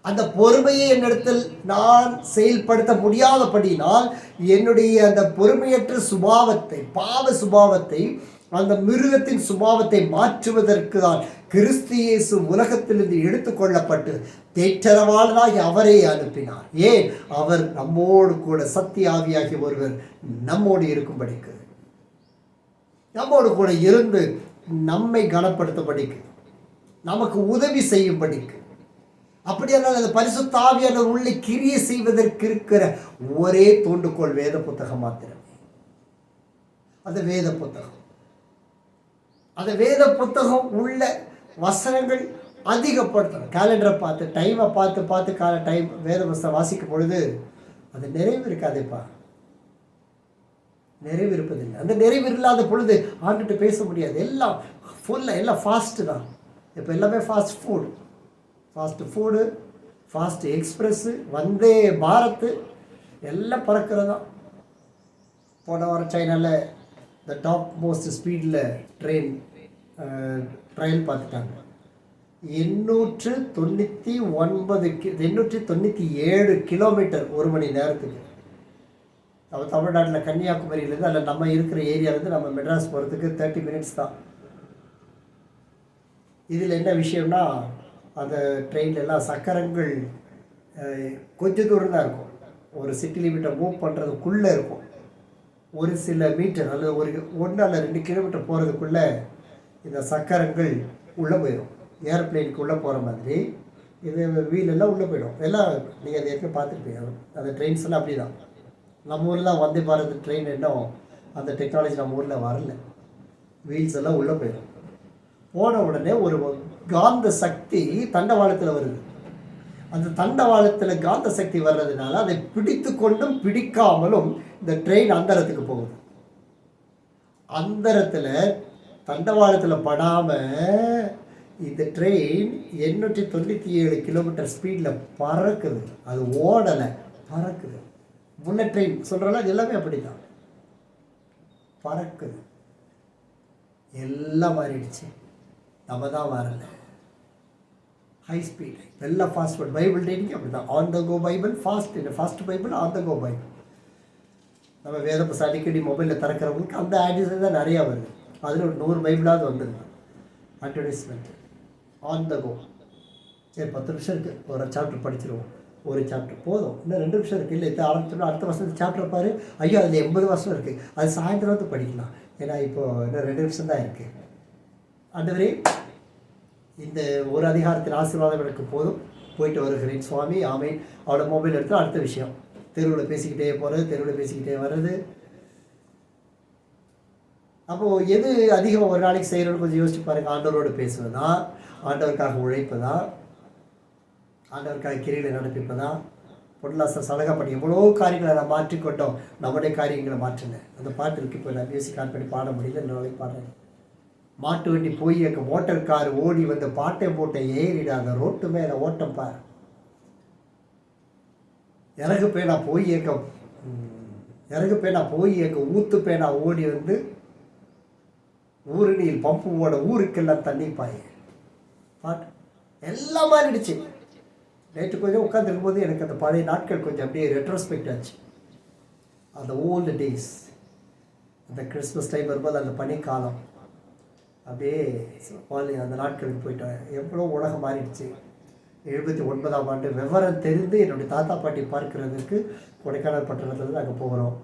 அந்த பொறுமையை என்னிடத்தில் நான் செயல்படுத்த முடியாதபடினால் என்னுடைய அந்த பொறுமையற்ற சுபாவத்தை, பாவ சுபாவத்தை, அந்த மிருகத்தின் சுபாவத்தை மாற்றுவதற்கு தான் கிறிஸ்து இயேசு உலகத்திலிருந்து எடுத்துக்கொள்ளப்பட்டு தேற்றரவாளனாகி அவரை அனுப்பினார். ஏன்? அவர் நம்மோடு கூட சத்திய ஆவியாகி ஒருவர் நம்மோடு இருக்கும்படிக்கு, நம்மோடு கூட இருந்து நம்மை கனப்படுத்தும்படிக்கு, நமக்கு உதவி செய்யும்படிக்கு. அப்படியானால் அந்த பரிசுத்த ஆவியானவர் உள்ளே கிரியை செய்வதற்கு இருக்கிற ஒரே தூண்டுகோள் வேத புத்தகம் மாத்திரமே. அந்த வேத புத்தகம், அந்த வேத புத்தகம் உள்ள வசனங்கள் அதிகப்படுத்தணும். கேலண்டரை பார்த்து, டைமை பார்த்து டைம் வேத புத்தகம் வாசிக்கும் பொழுது அது நிறைவு இருக்காதேப்பா, நிறைவு இருப்பதில்லை. அந்த நிறைவு இல்லாத பொழுது ஆண்டுகிட்ட பேச முடியாது. எல்லாம் ஃபுல்லாக, எல்லாம் ஃபாஸ்ட்டு தான். இப்போ எல்லாமே ஃபாஸ்ட் ஃபுட்டு, ஃபாஸ்ட் எக்ஸ்பிரஸ்ஸு, வந்தே பாரத்து எல்லாம் பறக்கிறது தான். போன வாரம் சைனாவில் இந்த டாப் மோஸ்ட் ஸ்பீடில் ட்ரையல் பார்த்துட்டாங்க. 897 கிலோமீட்டர் ஒரு மணி நேரத்துக்கு. நம்ம தமிழ்நாட்டில் கன்னியாகுமரியிலேருந்து அதில் நம்ம இருக்கிற ஏரியாவிலேருந்து நம்ம மெட்ராஸ் போகிறதுக்கு 30 minutes தான். இதில் என்ன விஷயம்னா, அந்த ட்ரெயின்லாம் சக்கரங்கள் கொஞ்சம் தூரம் தான் இருக்கும். ஒரு சிட்டி லிமிட்டை மூவ் பண்ணுறதுக்குள்ளே இருக்கும். ஒரு சில மீட்டர் அல்லது 1 அல்லது 2 கிலோமீட்டர் போகிறதுக்குள்ளே இந்த சக்கரங்கள் உள்ளே போயிடும். ஏரோப்ளேனுக்கு உள்ளே போகிற மாதிரி இது வீலெல்லாம் உள்ளே போயிடும். எல்லாம் நீங்கள் அதை ஏற்கனவே பார்த்துருப்பீங்க. அந்த ட்ரெயின்ஸ் எல்லாம் அப்படி தான். நம்ம ஊரில் வந்தே பாரத் ட்ரெயின் இன்னும் அந்த டெக்னாலஜி நம்ம ஊரில் வரல. வீல்ஸ் எல்லாம் உள்ளே போயிடும். போன உடனே ஒரு காந்த சக்தி தண்டவாளத்தில் வருது. அந்த தண்டவாளத்தில் காந்த சக்தி வர்றதுனால அதை பிடித்து கொண்டும் பிடிக்காமலும் இந்த ட்ரெயின் அந்தரத்துக்கு போகுது. அந்தரத்தில் தண்டவாளத்தில் படாமல் இந்த ட்ரெயின் 897 கிலோமீட்டர் ஸ்பீடில் பறக்குது. அது ஓடலை, பறக்குது. புல்லட் ட்ரெயின் சொல்கிறோம்ல, அது எல்லாமே அப்படி தான், பறக்குது. எல்லாம் மாறிடுச்சு, நம்ம தான் வரல. ஹை ஸ்பீட், எல்லாம் ஃபாஸ்ட் ஃபுட். பைபிள் ரீடிங் அப்படி தான், on the go Bible, fast Bible, on the go Bible. நம்ம வேத புஸ்தகம் அடிக்கடி மொபைலில் திறக்கிறவங்களுக்கு அந்த ஆடிஷன் தான் நிறையா வருது. அதில் ஒரு 100 பைபிளாவது வந்துருக்கு அட்வர்டைஸ்மெண்ட். ஆன் த கோ. சரி, 10 நிமிஷம் இருக்குது, ஒரு சாப்டர் படிச்சிருவோம். ஒரு சாப்டர் போதும், இன்னும் 2 நிமிஷம் இருக்குது. இல்லை, ஆரம்பிச்சோம்னா அடுத்த வருஷத்துக்கு சாப்டர் பாரு, ஐயோ அதில் 80 வருஷம் இருக்குது, அது சாயந்தரம் வந்து படிக்கலாம். ஏன்னா இப்போது இன்னும் 2 நிமிஷம் தான் இருக்குது. ஆண்டவரே, இந்த ஒரு அதிகாரத்தின் ஆசீர்வாதம் எனக்கு போதும், போயிட்டு வருகிறேன் சுவாமி, ஆமேன். அவளோட மொபைல் எடுத்து அடுத்த விஷயம், தெருவில் பேசிக்கிட்டே போகிறது, தெருவில் பேசிக்கிட்டே வர்றது. அப்போது எது அதிகம் ஒரு நாளைக்கு செய்கிறோன்னு கொஞ்சம் யோசிச்சு பாருங்கள். ஆண்டவரோடு பேசுவது தான், ஆண்டவருக்காக உழைப்பு தான், ஆண்டவருக்காக கிரிகளை நடப்பிப்பதான், பொருளாசை சலகை பண்ணி எவ்வளோ காரியங்களை நான் மாற்றிக்கொண்டோம், நம்முடைய காரியங்களை மாற்றினேன். அந்த பாட்டு இருக்கு, இப்போ நான் மியூசிக் ஆன் பண்ணி பாட முடியல, நாளைக்கு பாடுறேன். மாட்டு வண்டி போய் எங்கள் மோட்டர் கார் ஓடி வந்து பாட்டை போட்டை ஏறிடாத ரோட்டு மேலே ஓட்டம் பார். இறகு பேனா போய் ஊத்து பேனா ஓடி வந்து ஊருணியில் பம்பு ஓட ஊருக்கெல்லாம் தண்ணி பாய பாட்டு எல்லாம் மாறிடுச்சு. நேற்று கொஞ்சம் உட்காந்துருக்கும் போது எனக்கு அந்த பழைய நாட்கள் கொஞ்சம் அப்படியே ரெட்ரோஸ்பெக்ட் ஆச்சு. அந்த ஓல்டு டேஸ், அந்த கிறிஸ்மஸ் டைம் வரும்போது அந்த பனிக்காலம் அப்படியே அந்த நாட்களுக்கு போயிட்டேன். எவ்வளோ உலகம் மாறிடுச்சு. 79ஆம் ஆண்டு விவரம் தெரிந்து என்னுடைய தாத்தா பாட்டி பார்க்கிறதுக்கு கொடைக்கானல் பட்டணத்தில் நாங்கள் போகிறோம்.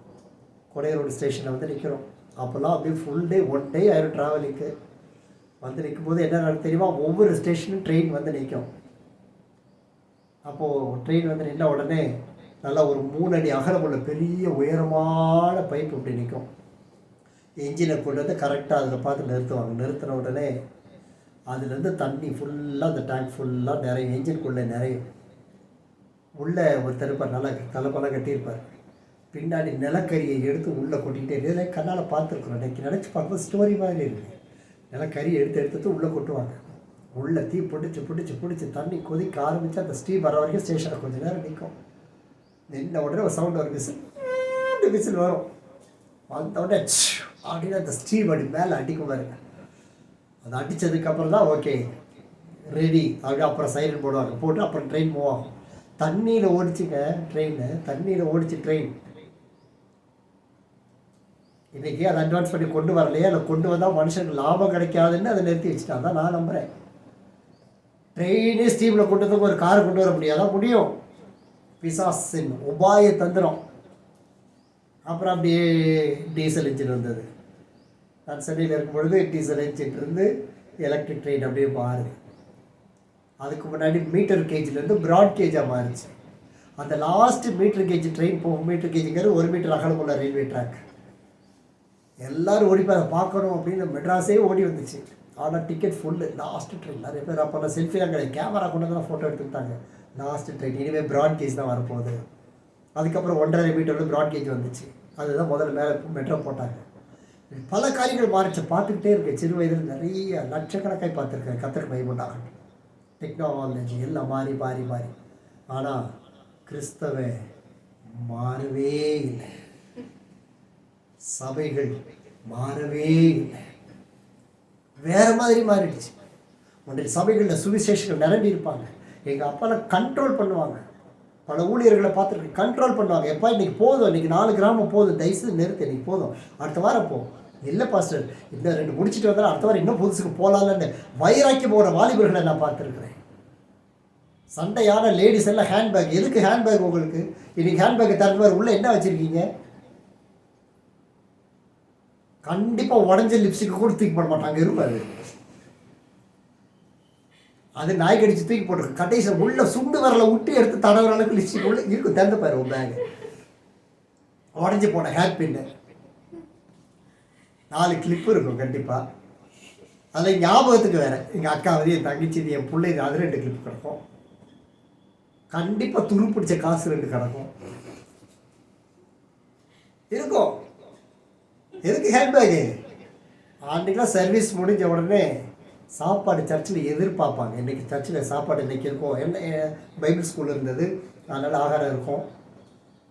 கொடையரோடு ஸ்டேஷனில் வந்து நிற்கிறோம். அப்போல்லாம் அப்படியே ஃபுல் டே, 1 டே ஆயிரம் ட்ராவலிங்கு. வந்து நிற்கும்போது என்ன தெரியுமா, ஒவ்வொரு ஸ்டேஷனும் ட்ரெயின் வந்து நிற்கும். அப்போது ட்ரெயின் வந்து நின்ற உடனே நல்லா ஒரு 3 அடி அகலமுள்ள பெரிய உயரமான பைப் இப்படி நிற்கும். என்ஜினை கொண்டு வந்து கரெக்டாக அதில் பார்த்து நிறுத்துவாங்க. நிறுத்தின உடனே அதுலேருந்து தண்ணி ஃபுல்லாக, அந்த டேங்க் ஃபுல்லாக நிறைய என்ஜின்குள்ளே நிறையும். உள்ளே ஒருத்தர் இருப்பார், நல்லா தலைப்பெல்லாம் கட்டியிருப்பார். பின்னாடி நிலக்கரியை எடுத்து உள்ளே கொட்டிக்கிட்டே இருக்கு. கண்ணால் பார்த்துருக்குறோம், நினச்சி பார்க்கும்போது ஸ்டோரி மாதிரி இருக்குது. நிலக்கரியை எடுத்து உள்ளே கொட்டுவாங்க. உள்ளே தீ பிடிச்சி தண்ணி கொதிக்க ஆரம்பித்து அந்த ஸ்டீம் வர வரைக்கும் ஸ்டேஷனை கொஞ்சம் நேரம் நிற்கும். நின்ன உடனே ஒரு சவுண்ட் ஒரு விசில் வரும். வந்த உடனே அப்படின்னு அந்த ஸ்டீம் அடி மேலே அடிக்கும் பாருங்க. அது அடித்ததுக்கப்புறம் தான் ஓகே ரெடி அப்படி. அப்புறம் சைரன் போடுவாங்க, போட்டு அப்புறம் ட்ரெயின் மூவ் ஆகும். தண்ணியில் ஓடிச்சுங்க ட்ரெயின். இன்றைக்கி அதை அட்வான்ஸ் பண்ணி கொண்டு வரலையே, அதை கொண்டு வந்தால் மனுஷனுக்கு லாபம் கிடைக்காதுன்னு அதை நிறுத்தி வச்சுட்டாங்க. தான் நான் நம்புகிறேன். ட்ரெயினே ஸ்டீமில் கொண்டு வந்து ஒரு காரை கொண்டு வர முடியாதான்? முடியும். பிசாசின் உபாய தந்திரம். அப்புறம் அப்படியே டீசல் இன்ஜின் வந்தது. நான் சென்னையில் இருக்கும்பொழுது டீசல் இன்ஜின் இருந்து எலக்ட்ரிக் ட்ரெயின் அப்படியே மாறுது. அதுக்கு முன்னாடி மீட்டர் கேஜிலேருந்து ப்ராட் கேஜாக மாறிச்சு. அந்த லாஸ்ட்டு மீட்டர் கேஜ் ட்ரெயின் போகும். மீட்டர் கேஜுங்கிறது 1 மீட்டர் அகலமுள்ள ரயில்வே ட்ராக். எல்லோரும் ஓடி போய் அதை பார்க்கணும் அப்படின்னு மெட்ராஸே ஓடி வந்துச்சு. ஆனால் டிக்கெட் ஃபுல்லு. Last train. நிறைய பேர் அப்போல்லாம் செல்ஃபிலாம் கிடையாது, கேமரா கொண்டு வந்து ஃபோட்டோ எடுத்துக்கிட்டாங்க. லாஸ்ட்டு ட்ரெயின், இனிமேல் ப்ராட் கேஜ் தான் வரப்போகுது. அதுக்கப்புறம் 1.5 மீட்டரில் ப்ராட் கேஜ் வந்துச்சு. அதுதான் முதல்ல மேலே மெட்ரோ போட்டாங்க. பல காரியங்கள் மாறிச்சு. பார்த்துக்கிட்டே இருக்கேன். சிறு வயதில் நிறைய லட்சக்கணக்காக பார்த்துருக்கேன். கத்தருக்கு பயமுண்டாகட்டும். டெக்னாலஜி எல்லாம் மாறி. ஆனால் கிறிஸ்தவ மாறவே இல்லை. சபைகள் மாறவே இல்லை. வேறு மாதிரி மாறிடுச்சு. ஒன்றைய சபைகளில் சுவிசேஷங்கள் நிரம்பி இருப்பாங்க. எங்கள் அப்பாலாம் கண்ட்ரோல் பண்ணுவாங்க. பல ஊழியர்களை பார்த்துருக்கேன், கண்ட்ரோல் பண்ணுவாங்க. எப்போ இன்றைக்கி போதும், இன்றைக்கி 4 கிராமம் போதும், தயவுசெய்து நிறுத்து, இன்றைக்கி போதும், அடுத்த வாரம் போ. இல்லை பாஸ்டர், இன்னும் 2 முடிச்சுட்டு வந்தாலும் அடுத்த வாரம் இன்னும் புதுசுக்கு போகலான்னு வைராக்கி போகிற வாலிபர்களை நான் பார்த்துருக்குறேன். சண்டையான லேடிஸ் எல்லாம் ஹேண்ட்பேக். எதுக்கு ஹேண்ட்பேக் உங்களுக்கு? இன்றைக்கி ஹேண்ட்பேக்கை திறந்து உள்ளே என்ன வச்சுருக்கீங்க? கண்டிப்பாக உடஞ்ச லிப்ஸ்டிக்கு கூட தூக்கி போட மாட்டாங்க, இருப்பாரு. அது நாய் கடிச்சு தூக்கி போட்டுருக்கு. கடைசியில் உள்ள சுண்டு வரல விட்டு எடுத்து தடவுற அளவுக்கு லிப்ஸ்டிக் உள்ள இருக்கும். திறந்து பாரு உன் பேக். உடஞ்சி போன ஹேர் பின்னு 4 கிளிப்பு இருக்கும் கண்டிப்பாக. அதில் ஞாபகத்துக்கு வேறு எங்கள் அக்கா வந்து என் தங்கச்சி என் பிள்ளை அது 2 கிளிப்பு கிடக்கும். கண்டிப்பாக துரு பிடிச்ச காசு 2 கிடக்கும் இருக்கும். எதுக்கு ஹேண்ட்பேக்கு? அன்றைக்கெலாம் சர்வீஸ் முடிஞ்ச உடனே சாப்பாடு சர்ச்சில் எதிர்பார்ப்பாங்க. இன்றைக்கி சர்ச்சில் சாப்பாடு இன்றைக்கி இருக்கும். என்ன பைபிள் ஸ்கூல் இருந்தது, அதனால் ஆகாரம் இருக்கும்.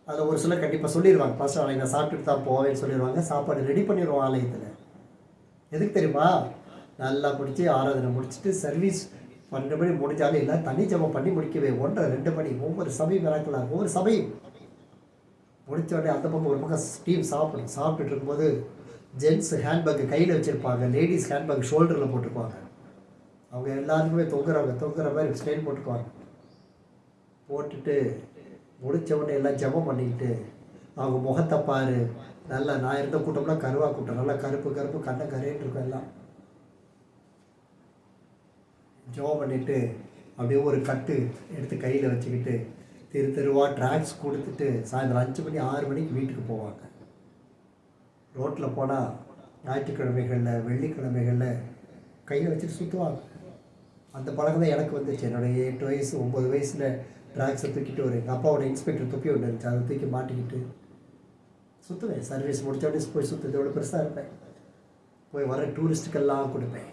அதில் ஒரு சிலர் கண்டிப்பாக சொல்லிடுவாங்க, ஃபஸ்ட்டு நாளைக்கு நான் சாப்பிட்டுட்டு தான் போவேன்னு சொல்லிடுவாங்க. சாப்பாடு ரெடி பண்ணிடுவோம் ஆலயத்தில். எதுக்கு தெரியுமா? நல்லா பிடிச்சி ஆராதனை முடிச்சுட்டு சர்வீஸ் 12 மணி முடிஞ்சாலும் இல்லை, தனி ஜபம் பண்ணி முடிக்கவே 1:30 2 மணி ஒவ்வொரு சபையும் நடக்கலாம். ஒவ்வொரு சபையும் முடித்த உடனே அந்த பக்கம் ஒரு பக்கம் டீம் சாப்பிட்டுட்டு இருக்கும்போது ஜென்ஸ் ஹேண்ட்பேக் கையில் வச்சுருப்பாங்க, லேடிஸ் ஹேண்ட்பேக் ஷோல்டரில் போட்டுக்குவாங்க. அவங்க எல்லாருக்குமே தொங்குற மாதிரி ஸ்டைல் போட்டுக்குவாங்க. போட்டுட்டு முடித்த உடனே எல்லாம் ஜபம் பண்ணிக்கிட்டு அவங்க முகத்தை பாரு, நல்லா நான் இருந்த கூட்டம்லாம் கருவா கூட்டம், நல்லா கருப்பு கண்ணை கரையிட்டு இருக்கும். எல்லாம் ஜபம் பண்ணிவிட்டு அப்படியே ஒரு கட்டு எடுத்து கையில் வச்சுக்கிட்டு தெருவாக ட்ராக்ஸ் கொடுத்துட்டு சாயந்தரம் 5 மணி 6 மணிக்கு வீட்டுக்கு போவாங்க. ரோட்டில் போனால் ஞாயிற்றுக்கிழமைகளில் வெள்ளிக்கிழமைகளில் கையில் வச்சுட்டு சுற்றுவாங்க. அந்த பழக்கம் தான் எனக்கு வந்துச்சு. என்னுடைய 8 வயசு 9 வயசில் ட்ராக்ஸை தூக்கிட்டு ஒரு எங்கள் அப்பாவோட இன்ஸ்பெக்டர் தொப்பி ஒன்று இருந்துச்சு, அதை தூக்கி மாட்டிக்கிட்டு சுற்றுவேன். சர்வீஸ் முடித்த உடனே போய் சுற்றுறதோட பெருசாக இருப்பேன். போய் வர டூரிஸ்ட்டுக்கெல்லாம் கொடுப்பேன்.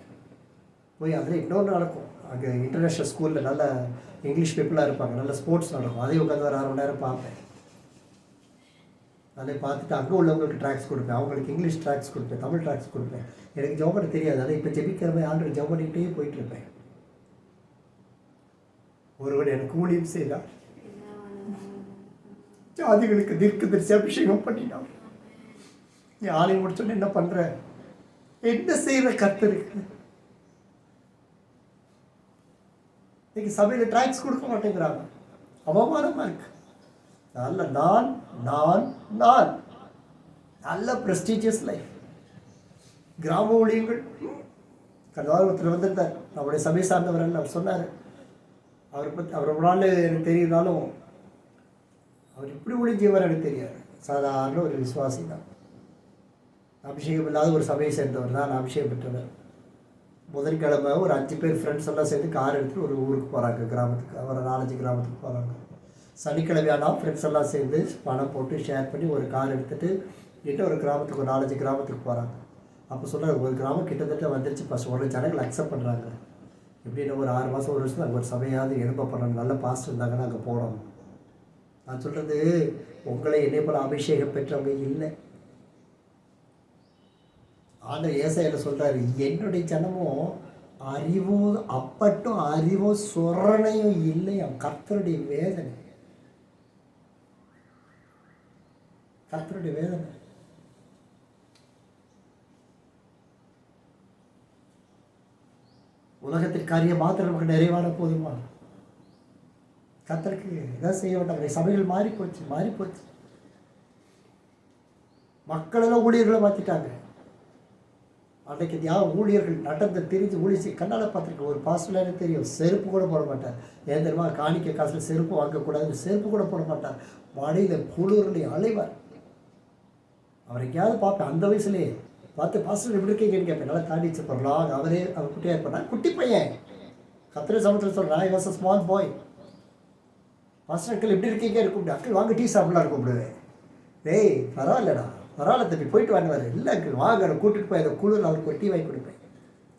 போய் அதில் இன்னொன்று நடக்கும். அங்கே இன்டர்நேஷ்னல் ஸ்கூலில் நல்ல இங்கிலீஷ் பீப்புளாக இருப்பாங்க, நல்ல ஸ்போர்ட்ஸ் நடக்கும். அதையும் உட்காந்து ஒரு 1/2 மணி நேரம் பார்ப்பேன். அதை பார்த்துட்டு அங்கே உள்ளவங்களுக்கு ட்ராக்ஸ் கொடுப்பேன், அவங்களுக்கு இங்கிலீஷ் ட்ராக்ஸ் கொடுப்பேன், தமிழ் ட்ராக்ஸ் கொடுப்பேன். எனக்கு ஜெபம் பண்ண தெரியாது, அதை இப்போ ஜெபிக்கிறவன் ஆண்டு ஜெபம் பண்ணிக்கிட்டே போயிட்டுருப்பேன். ஒருவர் எனக்கு ஊழியம் செய்தார், ஜாதிகளுக்கு தீர்க்கதரிசி அபிஷேகம் பண்ணினான். நீ ஆலயம் முடிச்சோன்னு என்ன பண்ணுற, என்ன செய்கிற கர்த்தருக்கு? இன்னைக்கு சபையில் ட்ராக்ஸ் கொடுக்க மாட்டேங்கிறாங்க, அவமானமாக இருக்கு. நல்ல நான் நல்ல ப்ரெஸ்டீஜியஸ் லைஃப். கிராம ஊழியங்கள் கடவுள் ஒருத்தர் வந்திருந்தார், நம்முடைய சபை சார்ந்தவர். அவர் சொன்னார், அவர் ரொம்ப நாள் எனக்கு தெரியுதாலும் அவர் இப்படி ஊழியம் செய்வார் எனக்கு தெரியாது. சாதாரண ஒரு விசுவாசி தான், அபிஷேகம் இல்லாத ஒரு சபையை சேர்ந்தவர் தான். நான் அபிஷேகம் பெற்றவர். புதன்கிழமை ஒரு 5 பேர் ஃப்ரெண்ட்ஸ் எல்லாம் சேர்ந்து கார் எடுத்துகிட்டு ஒரு ஊருக்கு போகிறாங்க, கிராமத்துக்கு. ஒரு 4-5 கிராமத்துக்கு போகிறாங்க. சனிக்கிழமையானால் ஃப்ரெண்ட்ஸ் எல்லாம் சேர்ந்து பணம் போட்டு ஷேர் பண்ணி ஒரு கார் எடுத்துகிட்டு கிட்ட ஒரு கிராமத்துக்கு, ஒரு 4-5 கிராமத்துக்கு போகிறாங்க. அப்போ சொல்கிறார், ஒரு கிராமம் கிட்டத்தட்ட வந்துருச்சு, ஃபஸ்ட் ஒரு ஜனங்கள் அக்செப்ட் பண்ணுறாங்க. எப்படின்னா ஒரு 6 மாதம் 1 வருஷம் அங்கே ஒரு சபையாவது எழுப்ப பண்ணணும், நல்ல பாஸ்ட் இருந்தாங்கன்னா அங்கே போகணும். நான் சொல்கிறது, உங்களை என்னை போல அபிஷேகம் பெற்றவங்க இல்லை. ஆனால் ஏசாயால சொல்கிறாரு, என்னுடைய ஜனமும் அறிவோ அப்பட்டும் அறிவோ சொரணையும் இல்லையா. கர்த்தருடைய வேதனை, கர்த்தருடைய வேதனை. உலகத்தின் காரியம் மாத்திரம் நமக்கு நிறைவான போதுமா? கர்த்தருக்கு இதான் செய்ய மாட்டாங்க. சபைகள் மாறி போச்சு. மக்களெல்லாம் ஊழியர்களை மாற்றிட்டாங்க. அன்றைக்கு ஊழியர்கள் நடந்து திரிஞ்சு ஊழிச்சு கண்ணால் பார்த்துருக்கேன். ஒரு பாஸ்டர்லாம் தெரியும், செருப்பு கூட போட மாட்டார். ஏன் தெரியுமா? காணிக்க காசில் செருப்பு வாங்கக்கூடாது, செருப்பு கூட போட மாட்டார். மழையில் குளிர்ல அலைவார். அவர் எங்கேயாவது பார்ப்பேன், அந்த வயசுலேயே பார்த்து, பாஸ்டர் எப்படி இருக்கீங்கன்னு கேட்பேன். நல்லா தாண்டி போடலாம். அவர் குட்டியாக இருப்பார், குட்டி பையன். கத்திர சமத்தில் சொல்கிறேன், I was a small boy. Pastor uncle எப்படி இருக்கீங்க இருக்கும், அங்கிள் வாங்க டீ சாப்பிடலாம் கூப்பிடுவேன். டேய் பரவாயில்லடா, பரவாயில்ல தம்பி போயிட்டு வாங்குவார். இல்லை அங்கிள் வாங்க, நான் கூட்டிகிட்டு போய் அந்த குளிர் அவருக்கு ஒரு டீ வாங்கி கொடுப்பேன்.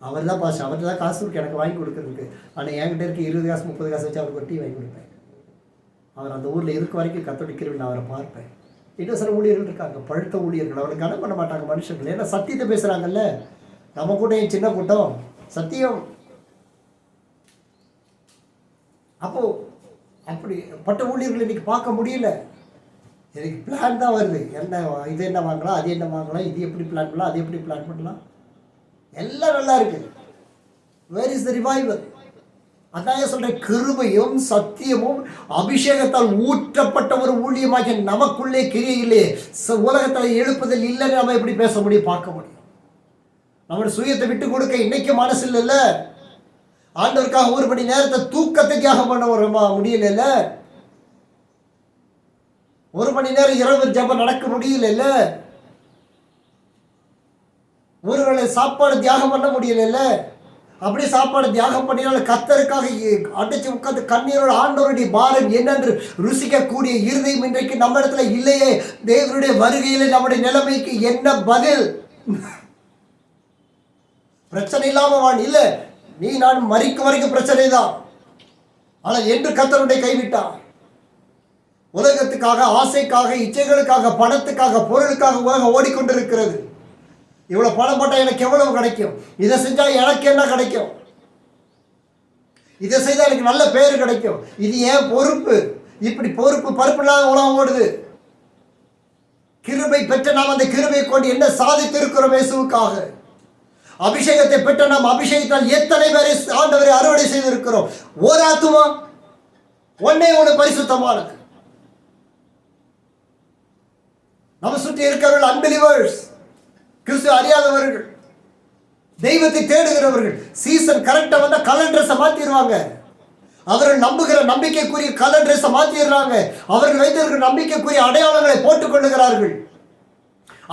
அவர் தான் பாஸ்டர், அவர்கிட்ட தான் காசு இருக்கு எனக்கு வாங்கி கொடுக்குறதுக்கு. ஆனால் என்கிட்ட இருக்க 20 காசு 30 காசு வச்சு அவருக்கு ஒரு டீ வாங்கி கொடுப்பேன். அவர் அந்த ஊரில் இருக்க வரைக்கும் கத்தோடிக்கிறவன் நான் அவரை பார்ப்பேன். இன்னும் சில ஊழியர்கள் இருக்காங்க, பழுத்த ஊழியர்கள். அவரை கனம் பண்ண மாட்டாங்க மனுஷர்கள், ஏன்னா சத்தியத்தை பேசுகிறாங்கல்ல. நம்ம கூட்டம் என் சின்ன கூட்டம் சத்தியம். அப்போது அப்படி பட்ட ஊழியர்கள் இன்றைக்கி பார்க்க முடியல. எனக்கு பிளான் தான் வருது, என்ன இது என்ன வாங்கலாம், அது என்ன வாங்கலாம், இது எப்படி பிளான் பண்ணலாம், அது எப்படி பிளான் பண்ணலாம், எல்லாம் நல்லா இருக்குது. Where is the revival? அதான் சொல்கிறேன், கிருபையும் சத்தியமும் அபிஷேகத்தால் ஊற்றப்பட்ட ஒரு ஊழியமாக நமக்குள்ளே கிரியையிலே உலகத்தில் எழுப்புதல் இல்லைன்னு நம்ம எப்படி பேச முடியும், பார்க்க முடியும்? நம்மளுடைய சுயத்தை விட்டு கொடுக்க இன்னைக்கு மனசு இல்லைல்ல. ஆண்டவருக்காக 1 மணி நேரத்தை தூக்கத்தை தியாகம் பண்ண ஒரு முடியல. 1 மணி நேரம் இரவு ஜபம் நடக்க முடியல. ஒருவேளை சாப்பாடு தியாகம் பண்ண முடியல. அப்படியே சாப்பாடு தியாகம் பண்ணினாலும் கர்த்தருக்காக அடைச்சு உட்கார்ந்து கண்ணீரோட ஆண்டவருடைய பாரம் என்னென்று ருசிக்கக்கூடிய இருதயம் இன்றைக்கு நம்ம இடத்துல இல்லையே. தேவனுடைய வருகையிலே நம்முடைய நிலைமைக்கு என்ன பதில்? பிரச்சனை இல்லாம வான் இல்லை, நீ நான் மறிக்கும் வரைக்கும் பிரச்சனை தான். ஆனால் என்று கர்த்தருடைய கைவிட்டார். உலகத்துக்காக, ஆசைக்காக, இச்சைகளுக்காக, பணத்துக்காக, பொருளுக்காக உலகம் ஓடிக்கொண்டிருக்கிறது. இவ்வளவு பணம் போட்டால் எனக்கு எவ்வளவு கிடைக்கும், இதை செஞ்சா எனக்கு என்ன கிடைக்கும், இதை செய்தால் எனக்கு நல்ல பேர் கிடைக்கும், இது ஏன் பொறுப்பு, இப்படி பொறுப்பு பருப்பு இல்லாத உலகம் ஓடுது. கிருபை பெற்ற நாம் அந்த கிருபை கொண்டு என்ன சாதித்து இருக்கிறோம் இயேசுவுக்காக. அபிஷேகத்தை பெற்ற நாம் அபிஷேகத்தால் எத்தனை பேரை ஆண்டவரை அறுவடை செய்திருக்கிறோம். ஒரு ஆத்துமா ஒன்னே ஒன்று பரிசுத்தமானது. நம்ம சுற்றி இருக்கிறவர்கள் அன்பிலிவர்ஸ், கிறிஸ்து அறியாதவர்கள், தெய்வத்தை தேடுகிறவர்கள். சீசன் கரெக்டா வந்தா கலர் ட்ரெஸ் மாத்திடுவாங்க. அவர்கள் நம்புகிற நம்பிக்கைக்குரிய கலர் ட்ரெஸ் மாத்திடுறாங்க. அவர்கள் வைத்திருக்கிற நம்பிக்கைக்குரிய அடையாளங்களை போட்டுக் கொள்ளுகிறார்கள்.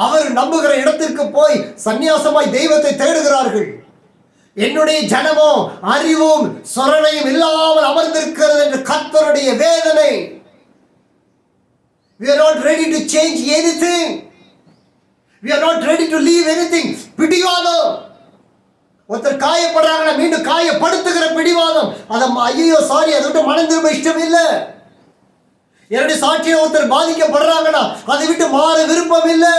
அவர் நம்புகிற இடத்திற்கு போய் சந்நியாசமாய் தெய்வத்தை தேடுகிறார்கள். என்னுடைய ஜனமோ அறிவும் சொரணையும் இல்லாமல் அமர்ந்திருக்கிறது என்று கர்த்தருடைய வேதனை. We are not ready to change anything. We are not ready to leave anything. பிடிவாதம். ஒருத்தர் காயப்படுறாங்கன்னா மீண்டும் காயப்படுத்துகிற பிடிவாதம். அதை ஐயோ சாரி அதை விட்டு மனம் திரும்ப இஷ்டம் இல்லை. என்னுடைய சாட்சியில் ஒருத்தர் பாதிக்கப்படுறாங்கன்னா அதை விட்டு மாற விருப்பம் இல்லை.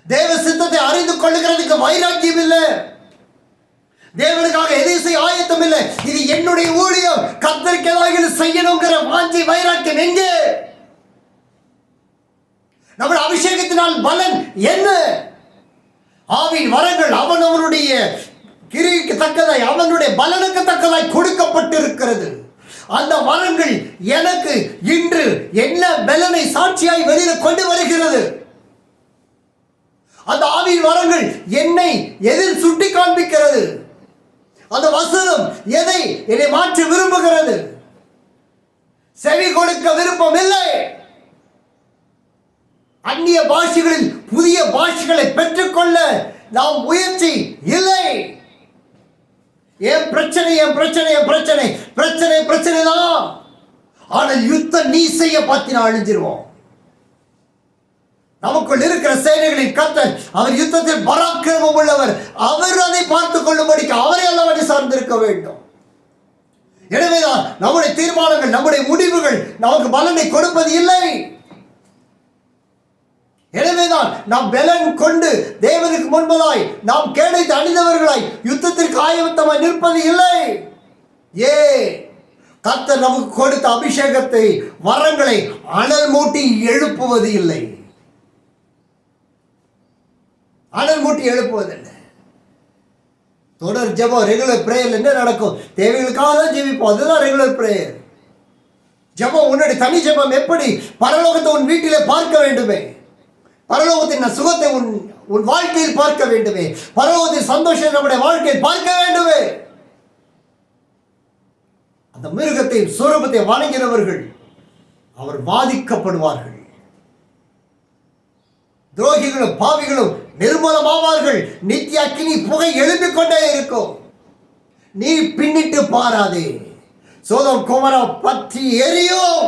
தேவ சித்தத்தை அறிந்து கொள்ளுகிறதுக்கு வைராக்கியம் இல்லை. தேவனுக்காக எதை செய்ய ஆயத்தம் இல்லை. இது என்னுடைய ஊழியம், கர்த்தருக்கு ஏதாவது செய்யணுங்கிற வாஞ்சி வைராக்கியம் எங்கே? நம்முடைய அபிஷேகத்தினால் பலன் என்ன? ஆவின் வரங்கள் அவனவனுடைய கிரிக்கு தக்கதாய், அவனுடைய பலனுக்கு தக்கதாய் கொடுக்கப்பட்டிருக்கிறது. அந்த வரங்கள் எனக்கு இன்று என்ன பலனை சாட்சியாய் வெளியில கொண்டு வருகிறது? அந்த ஆவின் வரங்கள் என்னை எதில் சுட்டி காண்பிக்கிறது? அந்த வசனம் எதை என்னை மாற்ற விரும்புகிறது? செவி கொடுக்க விருப்பம் இல்லை. அந்நிய பாஷைகளில் புதிய பாஷைகளை பெற்றுக்கொள்ள நாம் முயற்சி இல்லை. என் பிரச்சனை என் பிரச்சனை என் பிரச்சனை பிரச்சனை பிரச்சனை தான். ஆனால் யுத்தம் நீ செய்ய பார்த்தினா அழிஞ்சிருவோம். நமக்குள் இருக்கிற சேனைகளின் கர்த்தர், அவர் யுத்தத்தில் பராக்கிரமம் உள்ளவர். அவர் அதை பார்த்துக் கொள்ளும்படிக்கு அவரை அல்லவரை சார்ந்திருக்க வேண்டும். எனவேதான் நம்முடைய தீர்மானங்கள், நம்முடைய முடிவுகள் நமக்கு பலனை கொடுப்பது இல்லை. எனவேதான் நாம் பலன் கொண்டு தேவனுக்கு முன்பதாய் நாம் கேடைத்து அணிந்தவர்களாய் யுத்தத்திற்கு ஆயத்தமாய் நிற்பது இல்லை. கர்த்தர் நமக்கு கொடுத்த அபிஷேகத்தை, வரங்களை அனல் மூட்டி எழுப்புவது இல்லை. அனல் மூட்டி எழுப்புவதில்லை. தொடர் ஜெபம், ரெகுலர் பிரேயர் என்ன நடக்கும்? தேவைகளுக்காக தான் ஜெபிப்போம், அதுதான் ரெகுலர் பிரேயர். ஜெபம் உன்னுடைய தனி ஜெபம் எப்படி? பரலோகத்தை உன் வீட்டிலே பார்க்க வேண்டுமே, பரலோகத்தின் சுகத்தை உன் வாழ்க்கையில் பார்க்க வேண்டுமே, பரலோகத்தின் சந்தோஷத்தை நம்முடைய வாழ்க்கையில் பார்க்க வேண்டுமே. அந்த மிருகத்தை சுரூபத்தை வணங்கினவர்கள் அவர் வாதிக்கப்படுவார்கள். துரோகிகளும் பாவிகளும் நிர்மூலமாவார்கள். நித்திய அக்கினி புகை எழுப்பிக் கொண்டே இருக்கும். நீ பின்னிட்டு பாராதே. சோதோம் குமரா பற்றி எரியும்.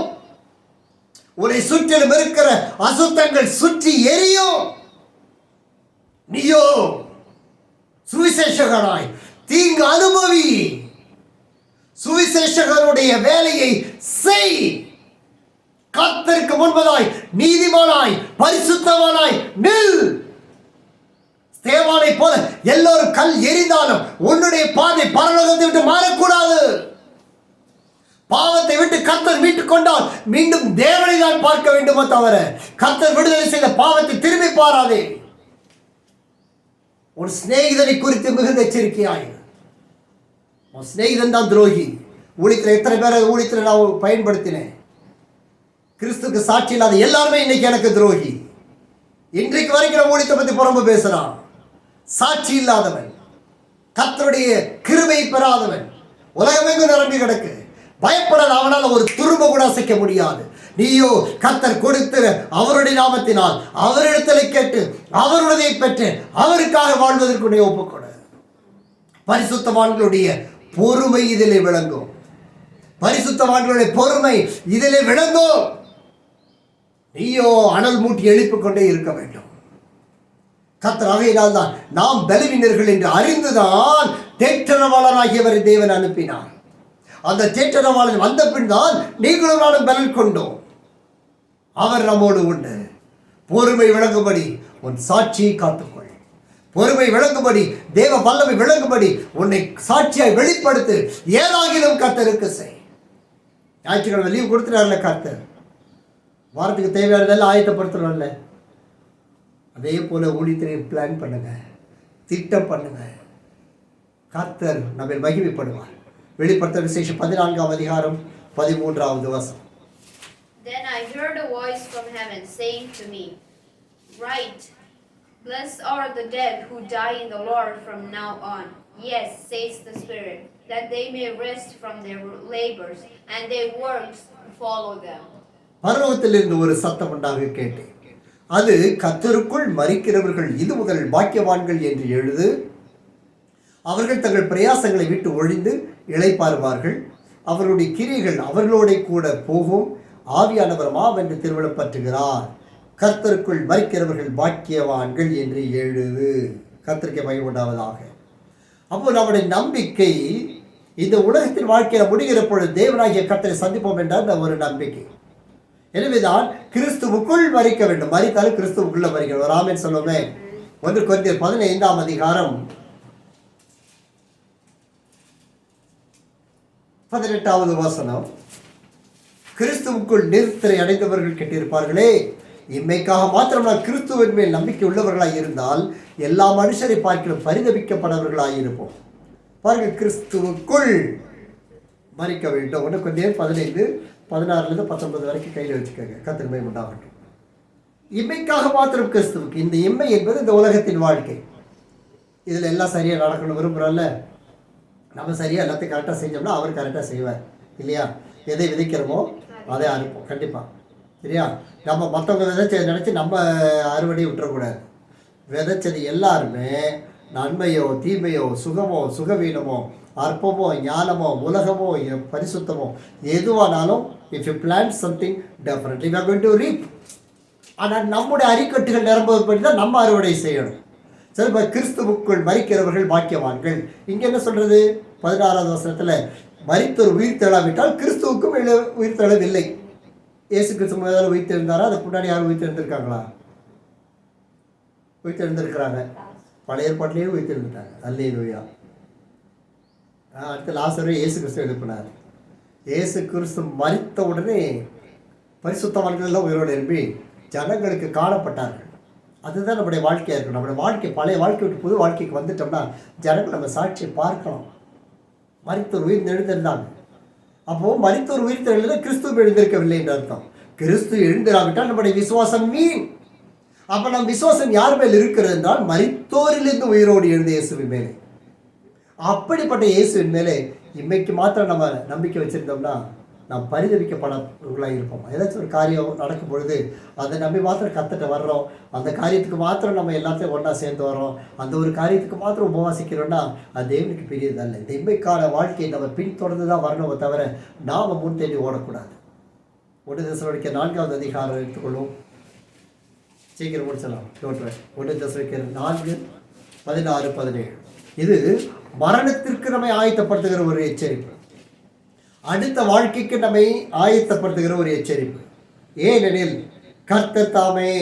உன்னை சுற்றிலும் இருக்கிற அசுத்தங்கள் சுற்றி எரியும். நீயோ சுவிசேஷகனாய் தீங்கு அனுபவி. சுவிசேஷகனுடைய வேலையை செய். கர்த்தருக்கு முன்பதாய் நீதிமானாய் பரிசுத்தமானாய் நில். ஸ்தேவானை போல எல்லோரும் கல் எரிந்தாலும் உன்னுடைய பாதை பரலோகத்தை விட்டு மாறக்கூடாது. பாவத்தை விட்டு கர்த்தர் மீட்டுக் கொண்டால் மீண்டும் தேவனை தான் பார்க்க வேண்டுமோ தவிர கர்த்தர் விடுதலை செய்த பாவத்தை திரும்பி பாராதே. உன் சிநேகிதனை குறித்து மிகுந்த எச்சரிக்கையாயிரு. உன் சிநேகிதன் தான் துரோகி. ஊழியத்தில் எத்தனை பேரை ஊழியத்தில் நான் பயன்படுத்தினேன். கிறிஸ்துக்கு சாட்சி இல்லாத எல்லாருமே இன்னைக்கு எனக்கு துரோகி. இன்றைக்கு வரைக்கும் ஊழியத்தை பற்றி புறம்பு பேசுறான். சாட்சி இல்லாதவன், கர்த்தருடைய கிருபை பெறாதவன் உலகமெங்கும் நிரம்பி கிடக்கு. பயப்படாத, அவனால் ஒரு துரும்ப கூட அசைக்க முடியாது. நீயோ கர்த்தர் கொடுத்து அவருடைய நாமத்தினால் அவரிடத்தில் கேட்டு அவருடைய பெற்று அவருக்காக வாழ்வதற்கு நீ ஒப்புக்கொடு. பரிசுத்தவான்களுடைய பொறுமை இதிலே விளங்கும். பரிசுத்தவான்களுடைய பொறுமை இதிலே விளங்கும். நீயோ அனல் மூட்டி எழுப்பிக் கொண்டே இருக்க வேண்டும். கர்த்தர் ஆகையினால் தான் நாம் பலவீனர்கள் என்று அறிந்துதான் தேற்றரவாளனாகியவரை தேவன் அனுப்பினார். அந்த தேற்றரவாளன் வந்த பின் தான் நீங்களும் நானும் பலன் கொண்டோம். அவர் நம்மோடு உண்டு. பொறுமை விளங்கும்படி உன் சாட்சியை காத்துக்கொள். பொறுமை விளங்கும்படி, தேவ வல்லமை விளங்கும்படி உன்னை சாட்சியாய் வெளிப்படுத்து. ஏதாகிலும் கர்த்தருக்கு செய். ஞாயிற்றுக்கிழமை லீவ் கொடுத்துட்டார்ல கர்த்தர், வாரத்துக்கு தேவையானதெல்லாம் ஆயத்தப்படுத்துறோம்ல. அதே போல ஊழியத்தை பிளான் பண்ணுங்க, திட்டம் பண்ணுங்க. கர்த்தர் நம்ம மகிமைப்படுவார். வெளிப்படுத்த விசேஷம் 14ஆம் அதிகாரம் 13வது வசனம். Then I heard a voice from heaven saying to me, Write, blessed are the dead who die in the Lord from now on. Yes, says the Spirit, that they may rest from their labors, and their works follow them. பரலோகத்திலிருந்து ஒரு சத்தம் உண்டாக கேட்டேன். அது, கர்த்தருக்குள் மரிக்கிறவர்கள் இது முதல் பாக்கியவான்கள் என்று எழுது. அவர்கள் தங்கள் பிரயாசங்களை விட்டு ஒழிந்து இளைப்பாறுவார்கள். அவர்களுடைய கிரியைகள் அவர்களோட கூட போகும். ஆவியானவர் மாவென்று திருவிழம் பற்றுகிறார். கர்த்தருக்குள் மரிக்கிறவர்கள் பாக்கியவான்கள் என்று எழுது. கர்த்தருக்கு மகிமை உண்டாவதாக. அப்போ நம்முடைய நம்பிக்கை இந்த உலகத்தின் வாழ்க்கையில் முடிகிற பொழுது தேவனாகிய கர்த்தரை சந்திப்போம் என்ற ஒரு நம்பிக்கை. எனவேதான் கிறிஸ்துவுக்குள் மரிக்க வேண்டும். மரித்தாலும் கிறிஸ்துவுக்குள்ள மரிக்கணும். ஒரு ஆமென் சொல்லுவோமே. 1 கொரிந்தியர் 15ஆம் அதிகாரம் 18வது வசனம். கிறிஸ்துவுக்குள் நித்திரை அடைந்தவர்கள் கெட்டிருப்பார்களே. இம்மைக்காக மாத்திரம் நான் கிறிஸ்துவின் மேல் நம்பிக்கை உள்ளவர்களாக இருந்தால் எல்லா மனுஷரை பார்க்கிலும் பரிதபிக்கப்படவர்களாக இருப்போம். பாருங்கள், கிறிஸ்துவுக்குள் மரிக்க வேண்டும். 1 கொரிந்தியர் 15:16-19 வரைக்கும் கையில் வச்சுக்கோங்க. கர்த்தர் மகிமை உண்டாகட்டும். இம்மைக்காக மாத்திரம் கிறிஸ்துவுக்கு. இந்த இம்மை என்பது இந்த உலகத்தின் வாழ்க்கை. இதில் எல்லாம் சரியாக நடக்கணும் விரும்புகிறோம்ல. நம்ம சரியாக எல்லாத்தையும் கரெக்டாக செஞ்சோம்னா அவர் கரெக்டாக செய்வார் இல்லையா? எதை விதைக்கிறோமோ அதை அறுப்போம் கண்டிப்பாக. சரியா? நம்ம மற்றவங்க விதைச்சதை நினச்சி நம்ம அறுவடையை விட்டுறக்கூடாது. விதைச்சது எல்லாருமே நன்மையோ தீமையோ சுகமோ சுகவீனமோ அற்பமோ ஞானமோ உலகமோ பரிசுத்தமோ எதுவானாலும் if you plan something definitely we are going to reap. ஆனால் நம்முடைய அரிக்கட்டுகள் நிரம்புவதற்கு தான் நம்ம அறுவடை செய்யணும். சரி, இப்போ கிறிஸ்துவுக்குள் மரிக்கிறவர்கள் பாக்கியவான்கள். இங்கே என்ன சொல்கிறது? 16வது வசனத்தில், மரித்தோர் உயிர் தெழாவிட்டால் கிறிஸ்துவுக்கும் உயிர் தெழவில்லை. இயேசு கிறிஸ்து முதல்ல உயிர் தெரிந்தாரா? அதுக்கு முன்னாடி யாரும் உயிர் தெரிந்திருக்காங்களா? உயிர் தெரிந்திருக்கிறாங்க. பழைய ஏற்பாட்டிலேயே உயிர் தெரிந்துட்டாங்க. அல்லேலூயா. அடுத்து லாசரை இயேசு கிறிஸ்து எழுப்பினார். இயேசு கிறிஸ்து மரித்த உடனே பரிசுத்தவான்கள் எல்லாம் உயிரோடு எழுப்பி ஜனங்களுக்கு காணப்பட்டார்கள். அதுதான் நம்முடைய வாழ்க்கையாக இருக்கணும். நம்முடைய வாழ்க்கை பழைய வாழ்க்கை விட்டு புது வாழ்க்கைக்கு வந்துட்டோம்னா ஜனங்கள் நம்ம சாட்சியை பார்க்கணும். மரித்தோர் உயிர் எழுந்திருந்தாங்க. அப்போது மரித்தோர் உயிர் தெழுந்தது கிறிஸ்துவ எழுந்திருக்கவில்லை என்று அர்த்தம். கிறிஸ்து எழுந்திராவிட்டால் நம்முடைய விசுவாசம் வீண். அப்போ நம் விசுவாசம் யார் மேல் இருக்கிறது என்றால் மரித்தோரிலிருந்து உயிரோடு எழுந்த இயேசுவின் மேலே. அப்படிப்பட்ட இயேசுவின் மேலே இன்றைக்கு மாத்திரம் நம்ம நம்பிக்கை வச்சுருந்தோம்னா நாம் பரிதவிக்கப்படவர்களாக இருப்போம். ஏதாச்சும் ஒரு காரியம் நடக்கும் பொழுது அதை நம்பி மாத்திரம் கற்றுட்டு வர்றோம். அந்த காரியத்துக்கு மாத்திரம் நம்ம எல்லாத்தையும் ஒன்றா சேர்ந்து வரோம். அந்த ஒரு காரியத்துக்கு மாத்திரம் உபவாசிக்கிறோன்னா அது தேவனுக்கு பெரியதல்ல. இந்த இன்மைக்கான வாழ்க்கையை நம்ம பின்தொடர்ந்து தான் வரணுமே தவிர நாம் முன் தேடி ஓடக்கூடாது. 1 தெசலோனிக்கேயர் 4வது அதிகாரம் எடுத்துக்கொள்வோம். சீக்கிரம் முடிச்சலாம். 1 தெசலோனிக்கேயர் 4:16-17. இது மரணத்திற்கு நம்மை ஆயத்தப்படுத்துகிற ஒரு எச்சரிப்பு. அடுத்த வாழ்க்கைக்கு நம்மை ஆயத்தப்படுத்துகிற ஒரு எச்சரிப்பு. ஏனெனில் கர்த்தர் தாமே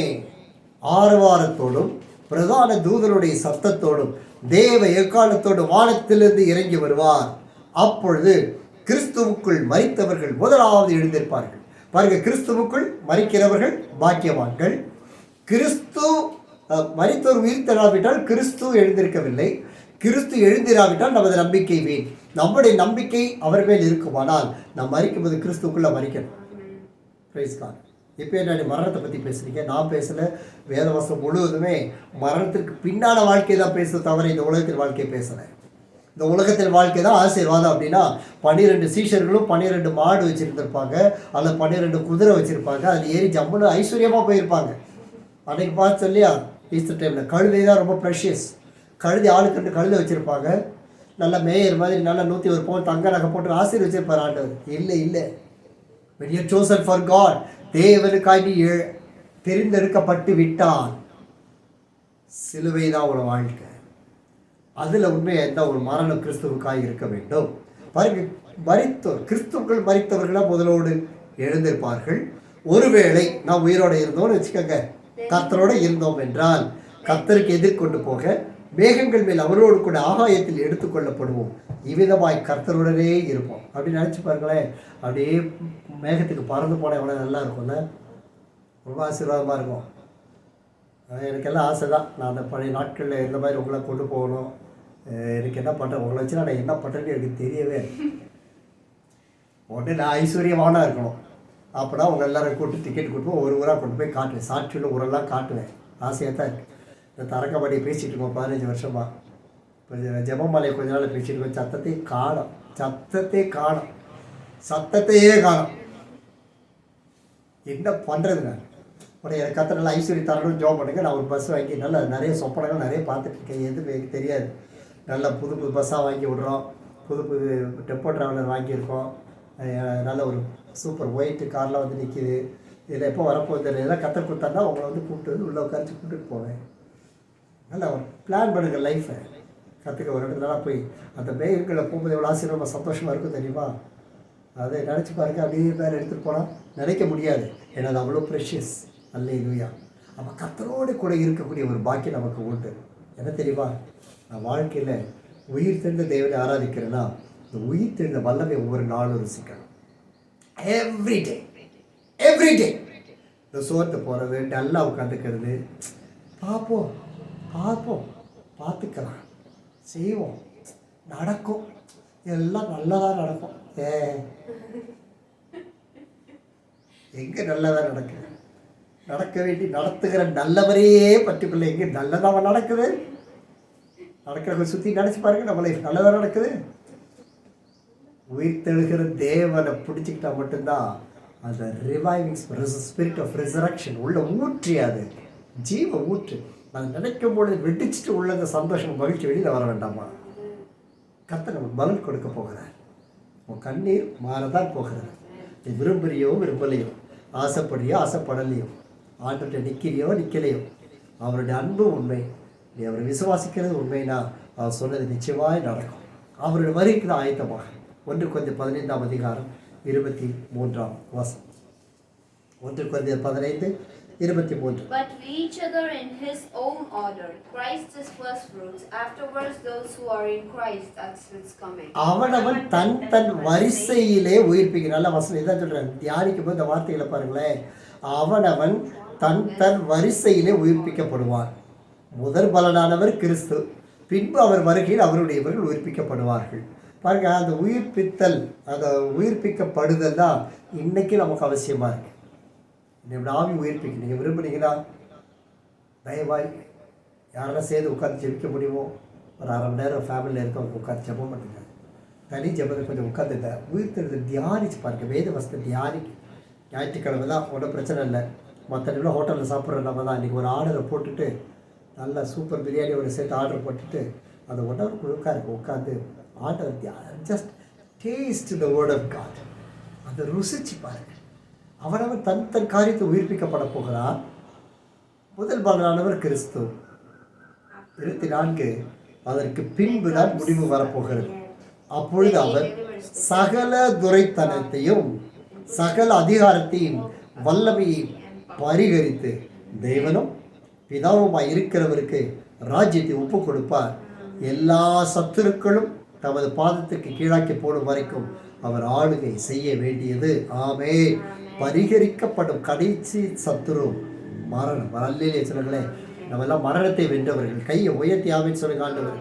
ஆரவாரத்தோடும் பிரதான தூதனுடைய சத்தத்தோடும் தேவ எக்காலத்தோடும் வானத்திலிருந்து இறங்கி வருவார். அப்பொழுது கிறிஸ்துவுக்குள் மரித்தவர்கள் முதலாவது எழுந்திருப்பார்கள். பாருங்க, கிறிஸ்துவுக்குள் மரிக்கிறவர்கள் பாக்கியவான்கள். கிறிஸ்து மரித்தோர் உயிர் தராவிட்டால் கிறிஸ்து எழுந்திருக்கவில்லை. கிறிஸ்து எழுந்திராவிட்டால் நமது நம்பிக்கை வீண். நம்முடைய நம்பிக்கை அவர் மேல் இருக்குமானால் நாம் மரிக்கும்போது கிறிஸ்துக்குள்ளே மரிக்கணும். Price God. இப்போ என்ன மரணத்தை பற்றி பேசுகிறீங்க? நான் பேசலை. வேதவசம் முழுவதுமே மரணத்திற்கு பின்னான வாழ்க்கை தான் பேசுறது தவிர இந்த உலகத்தின் வாழ்க்கையை பேசலை. இந்த உலகத்தின் வாழ்க்கை தான் ஆசீர்வாதம். அப்படின்னா 12 சீஷர்களும் 12 மாடு வச்சுருந்துருப்பாங்க, அதில் 12 குதிரை வச்சுருப்பாங்க. அதில் ஏறி ஜம்முன்னு ஐஸ்வர்யமாக போயிருப்பாங்க. அன்றைக்கி பார்த்து சொல்லியா ஈஸ்டர் டைமில் கழுதை தான் ரொம்ப ப்ரெஷியஸ். கழுதை ஆளுக்கு 2 கழுதை வச்சுருப்பாங்க. நல்ல மேயர் மாதிரி நல்ல 101 பவுன் தங்க நகை போட்டு ஆசீர்வச்சிருப்பார் ஆண்டவர். இல்லை இல்லை. when you are chosen for God, தேவனுக்காய் நீ தெரிந்தெடுக்கப்பட்டு விட்டால் சிலுவை தான் ஒரு வாழ்க்கை. அதில் உண்மையாக இருந்தால் ஒரு மரணம் கிறிஸ்துவுக்காய் இருக்க வேண்டும். பாருங்க, கிறிஸ்துக்கள் மரித்தவர்களாக முதலோடு எழுந்திருப்பார்கள். ஒருவேளை நான் உயிரோடு இருந்தோம்னு வச்சுக்கோங்க, கர்த்தரோடு இருந்தோம் என்றால் கர்த்தருக்கு எதிர்கொண்டு போக மேகங்கள் மேல் அவரோடு கூட ஆகாயத்தில் எடுத்துக்கொள்ளப்படுவோம். இவ்விதமாய் கர்த்தருடனே இருப்போம். அப்படின்னு நினச்சி பாருங்களேன். அப்படியே மேகத்துக்கு பறந்து போனால் எவ்வளோ நல்லா இருக்கும்ல, ரொம்ப ஆசீர்வாதமாக இருக்கும். எனக்கெல்லாம் ஆசை தான். நான் அந்த பழைய நாட்களில் இந்த மாதிரி உங்களை கொண்டு போகணும். எனக்கு என்ன பண்ணுறேன், உங்களை வச்சு நான் என்ன பண்ணுறேன்னு எனக்கு தெரியவே. உடனே நான் ஐஸ்வர்யமானாக இருக்கணும். அப்போனா உங்கள் எல்லோரும் கூப்பிட்டு டிக்கெட் கொடுப்போம், ஒரு ஊராக கொண்டு போய் காட்டுவேன். சாட்சியில் ஊரெல்லாம் காட்டுவேன். ஆசையாக தான் இருக்குது. இந்த தரங்கம்பாடி பேசிகிட்டு இருக்கோம் 15 வருஷமாக. இப்போ ஜெபமலை கொஞ்ச நாள் பேசிகிட்டு இருக்கோம். சத்தத்தையே காணும். என்ன பண்ணுறது நான்? உடனே எனக்கு கற்று நல்லா ஐஸ்வர்யம் தரணும்னு ஜோம் பண்ணுங்க. நான் ஒரு பஸ் வாங்கி நல்லா நிறைய சொப்பனங்கள் நிறைய பார்த்துட்ருக்கேன். எதுவும் எனக்கு தெரியாது. நல்லா புது பஸ்ஸாக வாங்கி விட்றோம். புது டெம்போ ட்ராவலர் வாங்கியிருக்கோம். நல்ல ஒரு சூப்பர் ஒயிட்டு கார்லாம் வந்து நிற்கிது. இதில் எப்போ வரப்போகுது எல்லாம் கற்று கொடுத்தாருன்னா உங்களை வந்து கூப்பிட்டு வந்து உள்ளே உட்காரிச்சு கூப்பிட்டுட்டு போவேன். நல்லா ஒரு பிளான் பண்ணுங்க லைஃப்பை. கற்றுக்க ஒரு இடத்துலலாம் போய் அந்த மேகங்களில் போகும்போது எவ்வளோ ஆசீர்வாதமாக சந்தோஷமாக இருக்கும் தெரியுமா? அதை நினச்சி பாருங்க. அப்படியே மேலே எடுத்துகிட்டு போனால் நினைக்க முடியாது. ஏன்னா அது அவ்வளோ ப்ரெஷியஸ். அல்லேலூயா. அப்போ கர்த்தரோடு கூட இருக்கக்கூடிய ஒரு பாக்கியம் நமக்கு உண்டு. என்ன தெரியுமா? நான் வாழ்க்கையில் உயிர் தெரிந்த தேவனை ஆராதிக்கிறேன்னா இந்த உயிர் தெரிந்த வல்லமை ஒவ்வொரு நாளும் ருசிக்கணும். எவ்ரிடே இந்த சோர்த்து போகிறது, நல்லா உட்காந்துக்கிறது, பார்த்துக்கலாம், செய்வோம், நடக்கும், எல்லாம் நல்லதாக நடக்கும். எங்கே நல்லதாக நடக்குது? நடக்க வேண்டி நடத்துகிற நல்லவரையே பற்றிக்கொள்ள எங்கே நல்லதாக நடக்குது? நடக்கிறவங்க சுற்றி நினச்சி பாருங்க, நம்ம லைஃப் நல்லதாக நடக்குது. உயிர் தெழுகிற தேவனை பிடிச்சிக்கிட்டா மட்டும்தான் அந்த ரிவைவிங் ஸ்பிரிட் ஆஃப் ரிசரக்ஷன் உள்ள ஊற்றி, அது ஜீவ ஊற்று. நான் நினைக்கும் பொழுது வெடிச்சுட்டு உள்ள அந்த சந்தோஷம் மகிழ்ச்சி வெளியில் வர வேண்டாமா? கர்த்தர் நமக்கு பதில் கொடுக்க போகிறார். உன் கண்ணீர் மாறதான் போகிறது. நீ விரும்புறியோ விரும்பலையோ, ஆசைப்படுறியோ ஆசைப்படலையோ, ஆண்டுகிட்ட நிற்கலையோ, அவருடைய அன்பு உண்மை, நீ அவரை விசுவாசிக்கிறது உண்மைனா அவர் சொன்னது நிச்சயமாய் நடக்கும். அவருடைய வரிக்கு தான் ஆயத்தமாக. 1 Corinthians 15 அதிகாரம் 23 வசனம். 1 Corinthians 15:23. But we each other in his own order. Christ is first fruits, afterwards those who are in Christ at his coming. அவனவன் தன் வரிசையிலே உயிர்ப்பிக்க. நல்ல வசனம் இதான் சொல்றேன். தியானிக்கும் போது இந்த வார்த்தைகளை பாருங்களேன். அவனவன் தன் வரிசையிலே உயிர்ப்பிக்கப்படுவான். முதற் பலனானவர் கிறிஸ்து, பின்பு அவர் வருகையில் அவருடையவர்கள் உயிர்ப்பிக்கப்படுவார்கள். பாருங்க, அந்த உயிர்ப்பித்தல், அந்த உயிர்ப்பிக்கப்படுதல் தான் இன்னைக்கு நமக்கு அவசியமாக இருக்குது. இப்படி ஆவி உயிர்ப்பிக்க நீங்கள் விரும்புனீங்கன்னா தயவாய் யாரெல்லாம் சேர்ந்து உட்காந்து ஜெபிக்க முடியுமோ ஒரு 1/2 மணி நேரம் ஃபேமிலியில் இருக்கவங்க உட்காந்து ஜெபம் பண்ணுங்க. தனி ஜெபத்தை கொஞ்சம் உட்காந்துங்க. உயிர்த்தெழுதை தியானிச்சு பாருங்கள். வேத வசத்தை தியானிக்கு. ஞாயிற்றுக்கிழமை தான் ஒன்றும் பிரச்சனை இல்லை. மற்ற நேரம் ஹோட்டலில் சாப்பிட்ற நம்ம தான் இன்றைக்கி ஒரு ஆர்டரை போட்டுட்டு நல்லா சூப்பர் பிரியாணி ஒரு செட் ஆர்டர் போட்டுட்டு அந்த 1 hour உட்காந்து order just taste the word of God. அதை ருசிச்சு பாருங்கள். அவனவன் தன் காரியத்தை உயிர்ப்பிக்கப்பட போகிறார். முதல் பலனானவர் கிறிஸ்து. 24 அதற்கு பின்புதான் முடிவு வரப்போகிறது. அப்பொழுது அவர் சகல துரைத்தனத்தையும் சகல அதிகாரத்தையும் வல்லமையையும் பரிகரித்து தேவனும் பிதாவுமாய் இருக்கிறவருக்கு ராஜ்யத்தை ஒப்பு கொடுப்பார். எல்லா சத்துருக்களும் தமது பாதத்துக்கு கீழாக்கி போடும் வரைக்கும் அவர் ஆளுகை செய்ய வேண்டியது. ஆமென். பரிகரிக்கப்படும் கடைசி சத்துரு மரணம். அல்லேலூயா சொல்லுங்களே. நம்ம எல்லாம் மரணத்தை வென்றவர்கள். கையை உயர்த்தி ஆமென் சொல்லுங்க. ஆண்டவர்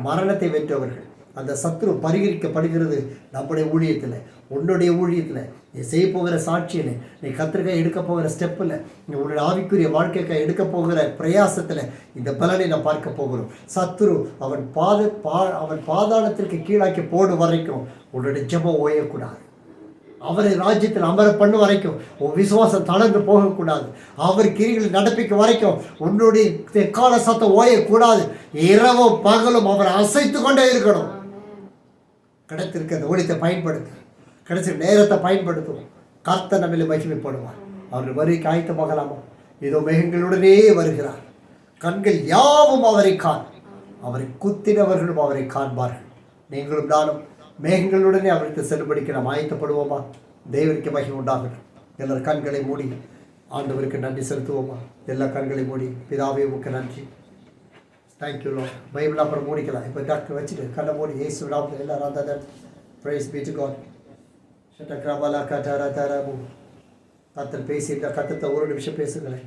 மரணத்தை வென்றவர்கள். அந்த சத்துரு பரிகரிக்கப்படுகிறது நம்முடைய ஊழியத்தில், உன்னுடைய ஊழியத்தில், நீ செய்ய போகிற சாட்சியில், நீ கத்திரிக்காய் எடுக்க போகிற ஸ்டெப்பில், நீ உன்னுடைய ஆவிக்குரிய வாழ்க்கைக்காய் எடுக்க போகிற பிரயாசத்தில் இந்த பலனை நான் பார்க்க போகிறோம். சத்துரு அவன் பாதாளத்திற்கு கீழாக்கி போடும் வரைக்கும் உன்னுடைய ஜெபம் ஓயக்கூடாது. அவரை ராஜ்யத்தில் அமர பண்ண வரைக்கும் உன் விசுவாசம் தளர்ந்து போகக்கூடாது. அவர் கிரிகளை நடப்பிக்க வரைக்கும் உன்னுடைய எக்கால சத்தம் ஓயக்கூடாது. இரவும் பகலும் அவரை அசைத்து கொண்டே இருக்கணும். கிடைத்திருக்க அந்த ஊழியத்தை பயன்படுத்த, கிடைச்ச நேரத்தை பயன்படுத்துவோம். கர்த்தர் நம்மிலே மகிமைப்படுவார். அவர் வருகைக்கு ஆயத்தமாகலாமா? இதோ மேகங்களுடனே வருகிறார். கண்கள் யாவும் அவரை காண், அவரை குத்தினவர்களும் அவரை காண்பார்கள். நீங்களும் நானும் மேகங்களுடனே அவருக்கு செல்லுபடிக்க நாம் ஆயத்தப்படுவோமா? தேவனுக்கு மகிமை உண்டாகட்டும். எல்லார் கண்களை மூடி ஆண்டவருக்கு நன்றி செலுத்துவோமா? எல்லா கண்களை மூடி. பிதாவே உமக்கு நன்றி. Thank you low. பைபிள் அப்புறம் மூடிக்கலாம். இப்போ டாக்டர் வச்சுட்டு கண்ணை மூடி இயேசு விடாமல் எல்லாரும் அந்த பிரைஸ் பீ டு காட். ஷட்டக்ரபலா கட்டரதரபு. கத்தர் பேசியிருந்த கத்தத்தை ஒரு நிமிஷம் பேசுங்களேன்.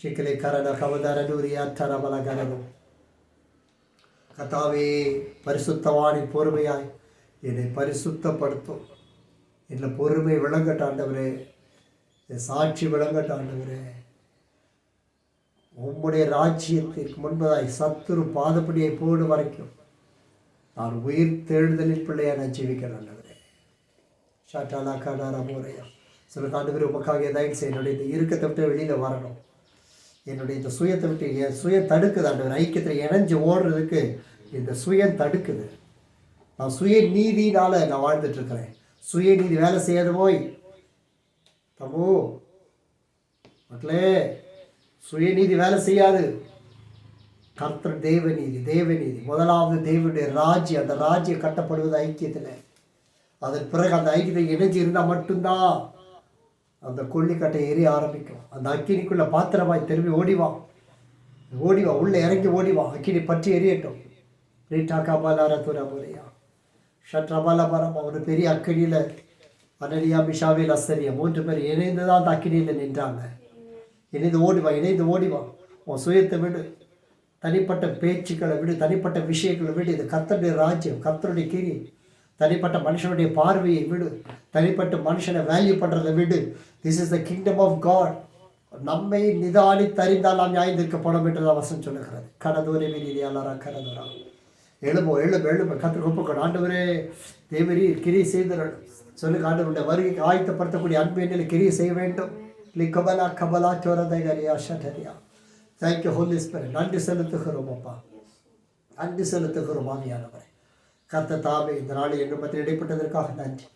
ஷிக்கலை கரட கவதரூரியா தரபல கரணும். கத்தாவே, பரிசுத்தவானின் பொறுமையாய் என்னை பரிசுத்தப்படுத்தும். என்னை பொறுமை விளங்கட்டாண்டவரே, என் சாட்சி விளங்கட்டாண்டவரே. உம்முடைய ராஜ்யத்திற்கு முன்பதாய் சத்துரு பாதப்படியை போடு வரைக்கும் நான் உயிர் தேடுதலின் பிள்ளையா நான் ஜீவிக்கிறேன் ஆண்டவரே. ஷாட்டாலா காடாரா போறையா. சில ஆண்டவரே, உமக்காக தயவு செய்ய என்னுடைய இந்த இறுக்கத்தை விட்டு வெளியில் வரணும். என்னுடைய இந்த சுயத்தை விட்டு என் சுயம் தடுக்குது ஆண்டவர். ஐக்கியத்தில் இணைஞ்சு ஓடுறதுக்கு இந்த சுயம் தடுக்குது. நான் சுய நீதினால நான் வாழ்ந்துட்டுருக்கிறேன். சுயநீதி வேலை செய்யாத போய் தம்பு மக்களே, சுயநீதி வேலை செய்யாது. கர்த்தர் தேவநீதி, தேவநீதி. முதலாவது தேவனுடைய ராஜ்யம். அந்த ராஜ்யம் கட்டப்படுவது ஐக்கியத்தில். அதன் பிறகு அந்த ஐக்கியத்தை இணைஞ்சு இருந்தால் மட்டும்தான் அந்த கொல்லிக்கட்டை எரிய ஆரம்பிக்கும். அந்த அக்கினிக்குள்ள பாத்திரமாய் திரும்பி ஓடிவா, ஓடிவா, உள்ளே இறங்கி ஓடிவா. அக்கினி பற்றி எரியட்டும். ரீட்டாக்கா பாலார துரமுறையா ஷட்ரபாலபரம். ஒரு பெரிய அக்கினியில் அனலியா மிஷாவில் அசரியா 3 பேர் இணைந்து தான் அந்த அக்கினியில் நின்றாங்க. இணைந்து ஓடிவா, இணைந்து ஓடிவா. உன் சுயத்தை விடு, தனிப்பட்ட பேச்சுக்களை விடு, தனிப்பட்ட விஷயங்களை விடு. இது கர்த்தருடைய ராஜ்யம், கர்த்தருடைய கிரி. தனிப்பட்ட மனுஷனுடைய பார்வையை விடு, தனிப்பட்ட மனுஷனை வேல்யூ பண்ணுறதை விடு. This is the kingdom of God. நம்மை நிதானித்தறிந்தால் நாம் நியாயந்திருக்கப்படும் என்று தான் வசனம் சொல்லுகிறது. கனதோரே வெளியாளரா கனதோரா. எழுமோ எழும எழும கத்திர ஒப்புக்கணும். ஆண்டவரே, தேவரி கிரியை செய்தரணும் சொல்லுங்க. ஆண்டவருடைய வருகைக்கு ஆயத்தப்படுத்தக்கூடிய அன்பு என்னில் கிரியை செய்ய வேண்டும். கபலா கபலா சோரதையா ஷட்டரியா. Thank you holy spirit. நன்றி செலுத்துகிறோம் அப்பா, நன்றி செலுத்துகிறோம் ஆவியானவரே. கர்த்தர் தாமே இந்த நாளில் எங்கள் மத்தியில் இடைப்பட்டதற்காக நன்றி.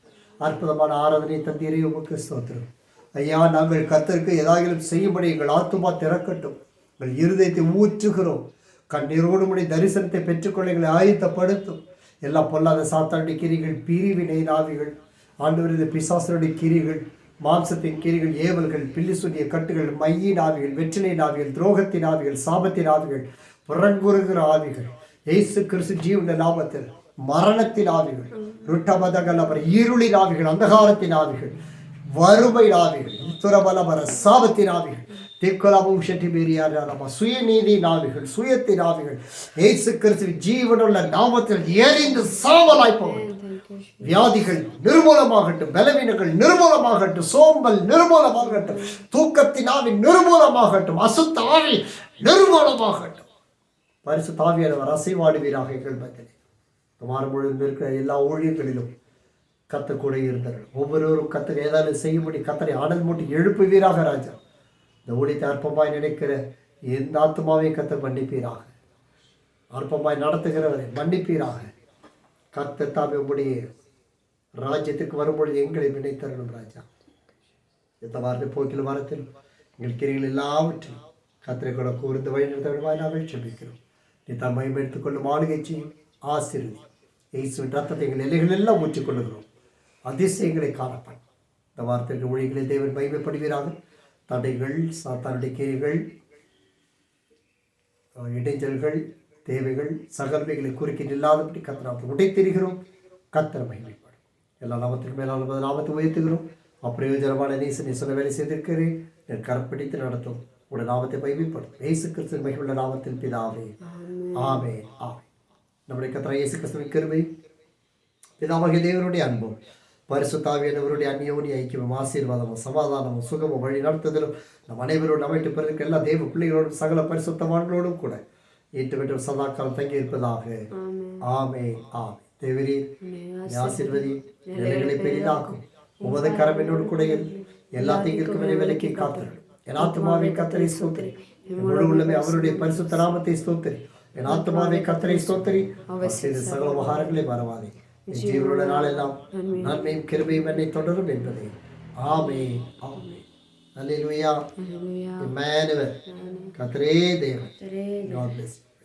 அற்புதமான ஆராதனை தந்தீரே, உமக்கு ஸ்தோத்திரம் ஐயா. நாங்கள் கர்த்தருக்கு ஏதாவது செய்யும்படி எங்கள் ஆத்துமா திறக்கட்டும். எங்கள் இருதயத்தை ஊற்றுகிறோம். கண்ணீரோடு முடி தரிசனத்தை பெற்றுக்கொள்ள எங்களை ஆயத்தப்படுத்தும். எல்லா பொல்லாத சாத்தானுடைய கிரிகள், பிரிவினை நாவிகள், ஆண்டவர் இந்த பிசாசனுடைய கிரிகள், மாம்சத்தின் கிரிகள், ஏவல்கள், பில்லிசுடைய கட்டுகள், மையின் ஆவிகள், வெற்றிலை ஆவிகள், துரோகத்தின் ஆவிகள், சாபத்தின் ஆவிகள், புறங்குறுகிற ஆவிகள், இயேசு கிறிஸ்து ஜீவன நாமத்தில் மரணத்தின் ஆவிகள், ருட்டபதகள், அப்புறம் இருளின் ஆவிகள், அந்தகாரத்தின் ஆவிகள், வறுமை ஆவிகள், துரபலபர சாபத்தின் ஆவிகள், திக்கலாபம் ஷெட்டி பேரியாரா, சுயநீதி நாவிகள், சுயத்தின் ஆவிகள், இயேசு கிறிஸ்து ஜீவனுள்ள நாமத்தில் எரிந்து சாவலாய் போகும். வியாதிகள் நிர்மூலமாகட்டும், பலவீனங்கள் நிர்மூலமாகட்டும், சோம்பல் நிர்மூலமாகட்டும், தூக்கத்தின் ஆவி நிர்மூலமாகட்டும், அசுத்த ஆவி நிர்மூலமாகட்டும். பரிசுத்த ஆவியானவர் அசைவாடுவீராக எங்கள் மத்தியிலே. வாரம் முழுவதும் இருக்கிற எல்லா ஊழியர்களிலும் கர்த்தர் கூட இருந்தார்கள். ஒவ்வொருவரும் கர்த்தர் ஏதாவது செய்யும்படி கர்த்தரை ஆனல் மூட்டி எழுப்புவீராக ராஜா. இந்த ஊழியத்தை அற்பமாய் நினைக்கிற எந்த ஆத்மாவையும் கர்த்தர் மன்னிப்பீராக. அற்பமாய் நடத்துகிறவரை மன்னிப்பீராக. கர்த்தர் தாமே உடைய ராஜ்யத்துக்கு வரும்பொழுது எங்களை நினைத்தரணும் ராஜா. இந்த வாரத்தை போக்கில் வாரத்தில் எங்கள் கிரிகள் எல்லாவற்றையும் கர்த்தரை கூட கூர்ந்து வழிநடத்த நாங்கள் செபிக்கிறோம். நீ தான் மகிமை எடுத்துக்கொள்ளும் ஆளுகை செய்யும், ஆசீர்வதி. இயேசுவின் ரத்தத்தை எங்கள் எல்லைகள் எல்லாம் ஊற்றிக்கொள்ளுகிறோம். அதிசயங்களை காணப்படும். இந்த வார்த்தைகள் ஊழியர்களில் தேவன் மகிமைப்படுவீராக. தடைகள், சாத்தானுடைய கிரிகள், இடைஞ்சல்கள், தேவைகள், சகல்வைகளை குறுக்கிட்டு இல்லாதபடி கர்த்தர் உடைத்தெறிகிறோம். கர்த்தர் மகிமைப்படும். எல்லா நாமத்திற்கு மேலான நாமத்தை உயர்த்துகிறோம். அப்பிரயோஜனமான நேச நேசன வேலை செய்திருக்கிறேன். என் கரப்பிடித்து நடத்தும் உடைய நாமத்தை மகிமைப்படும். இயேசு கிறிஸ்து மகிமுள்ள நாமத்தில் பிதாவே ஆமென். ஆமென். நம்முடைய கர்த்தர் இயேசு கிறிஸ்துவின் கிருபை, பிதாவாகிய தேவனுடைய அன்பும், பரிசுத்த ஆவியானவருடைய அந்நியோனி ஐக்கியமும், ஆசீர்வாதமும், சமாதானமும், சுகமும், வழி நடத்துதலும் நம் அனைவரோடு நம்மைட்டு பிறகு எல்லா தேவ பிள்ளைகளோடும் சகல பரிசுத்தவான்களோடும் கூட ஏற்று பெற்ற சதாக்காலம் தங்கி இருப்பதாக. ஆமென். ஆமென். தேவரீர் ஆசீர்வதி, நிலைகளை பெரிதாக்கும். உமது கரம் என்னோடு கூட எல்லா தீங்கிற்கும் விலைக்கு காத்தல். என் ஆத்மாவை கர்த்தரை ஸ்தோத்திரி. முழு உள்ளமே அவருடைய பரிசுத்த நாமத்தை ஸ்தோத்திரி. என் ஆத்மாவை கர்த்தரை ஸ்தோத்திரி. சகல உபகாரங்களை மறவாதே. என் ஜீவனுள்ள நாளெல்லாம் நன்மையும் கிருபையும் என்னை தொடரும் என்பதை ஆமே ஆமே. அல்லேலூயா. இம்மானுவேல். கர்த்தரே தேவன். God bless you.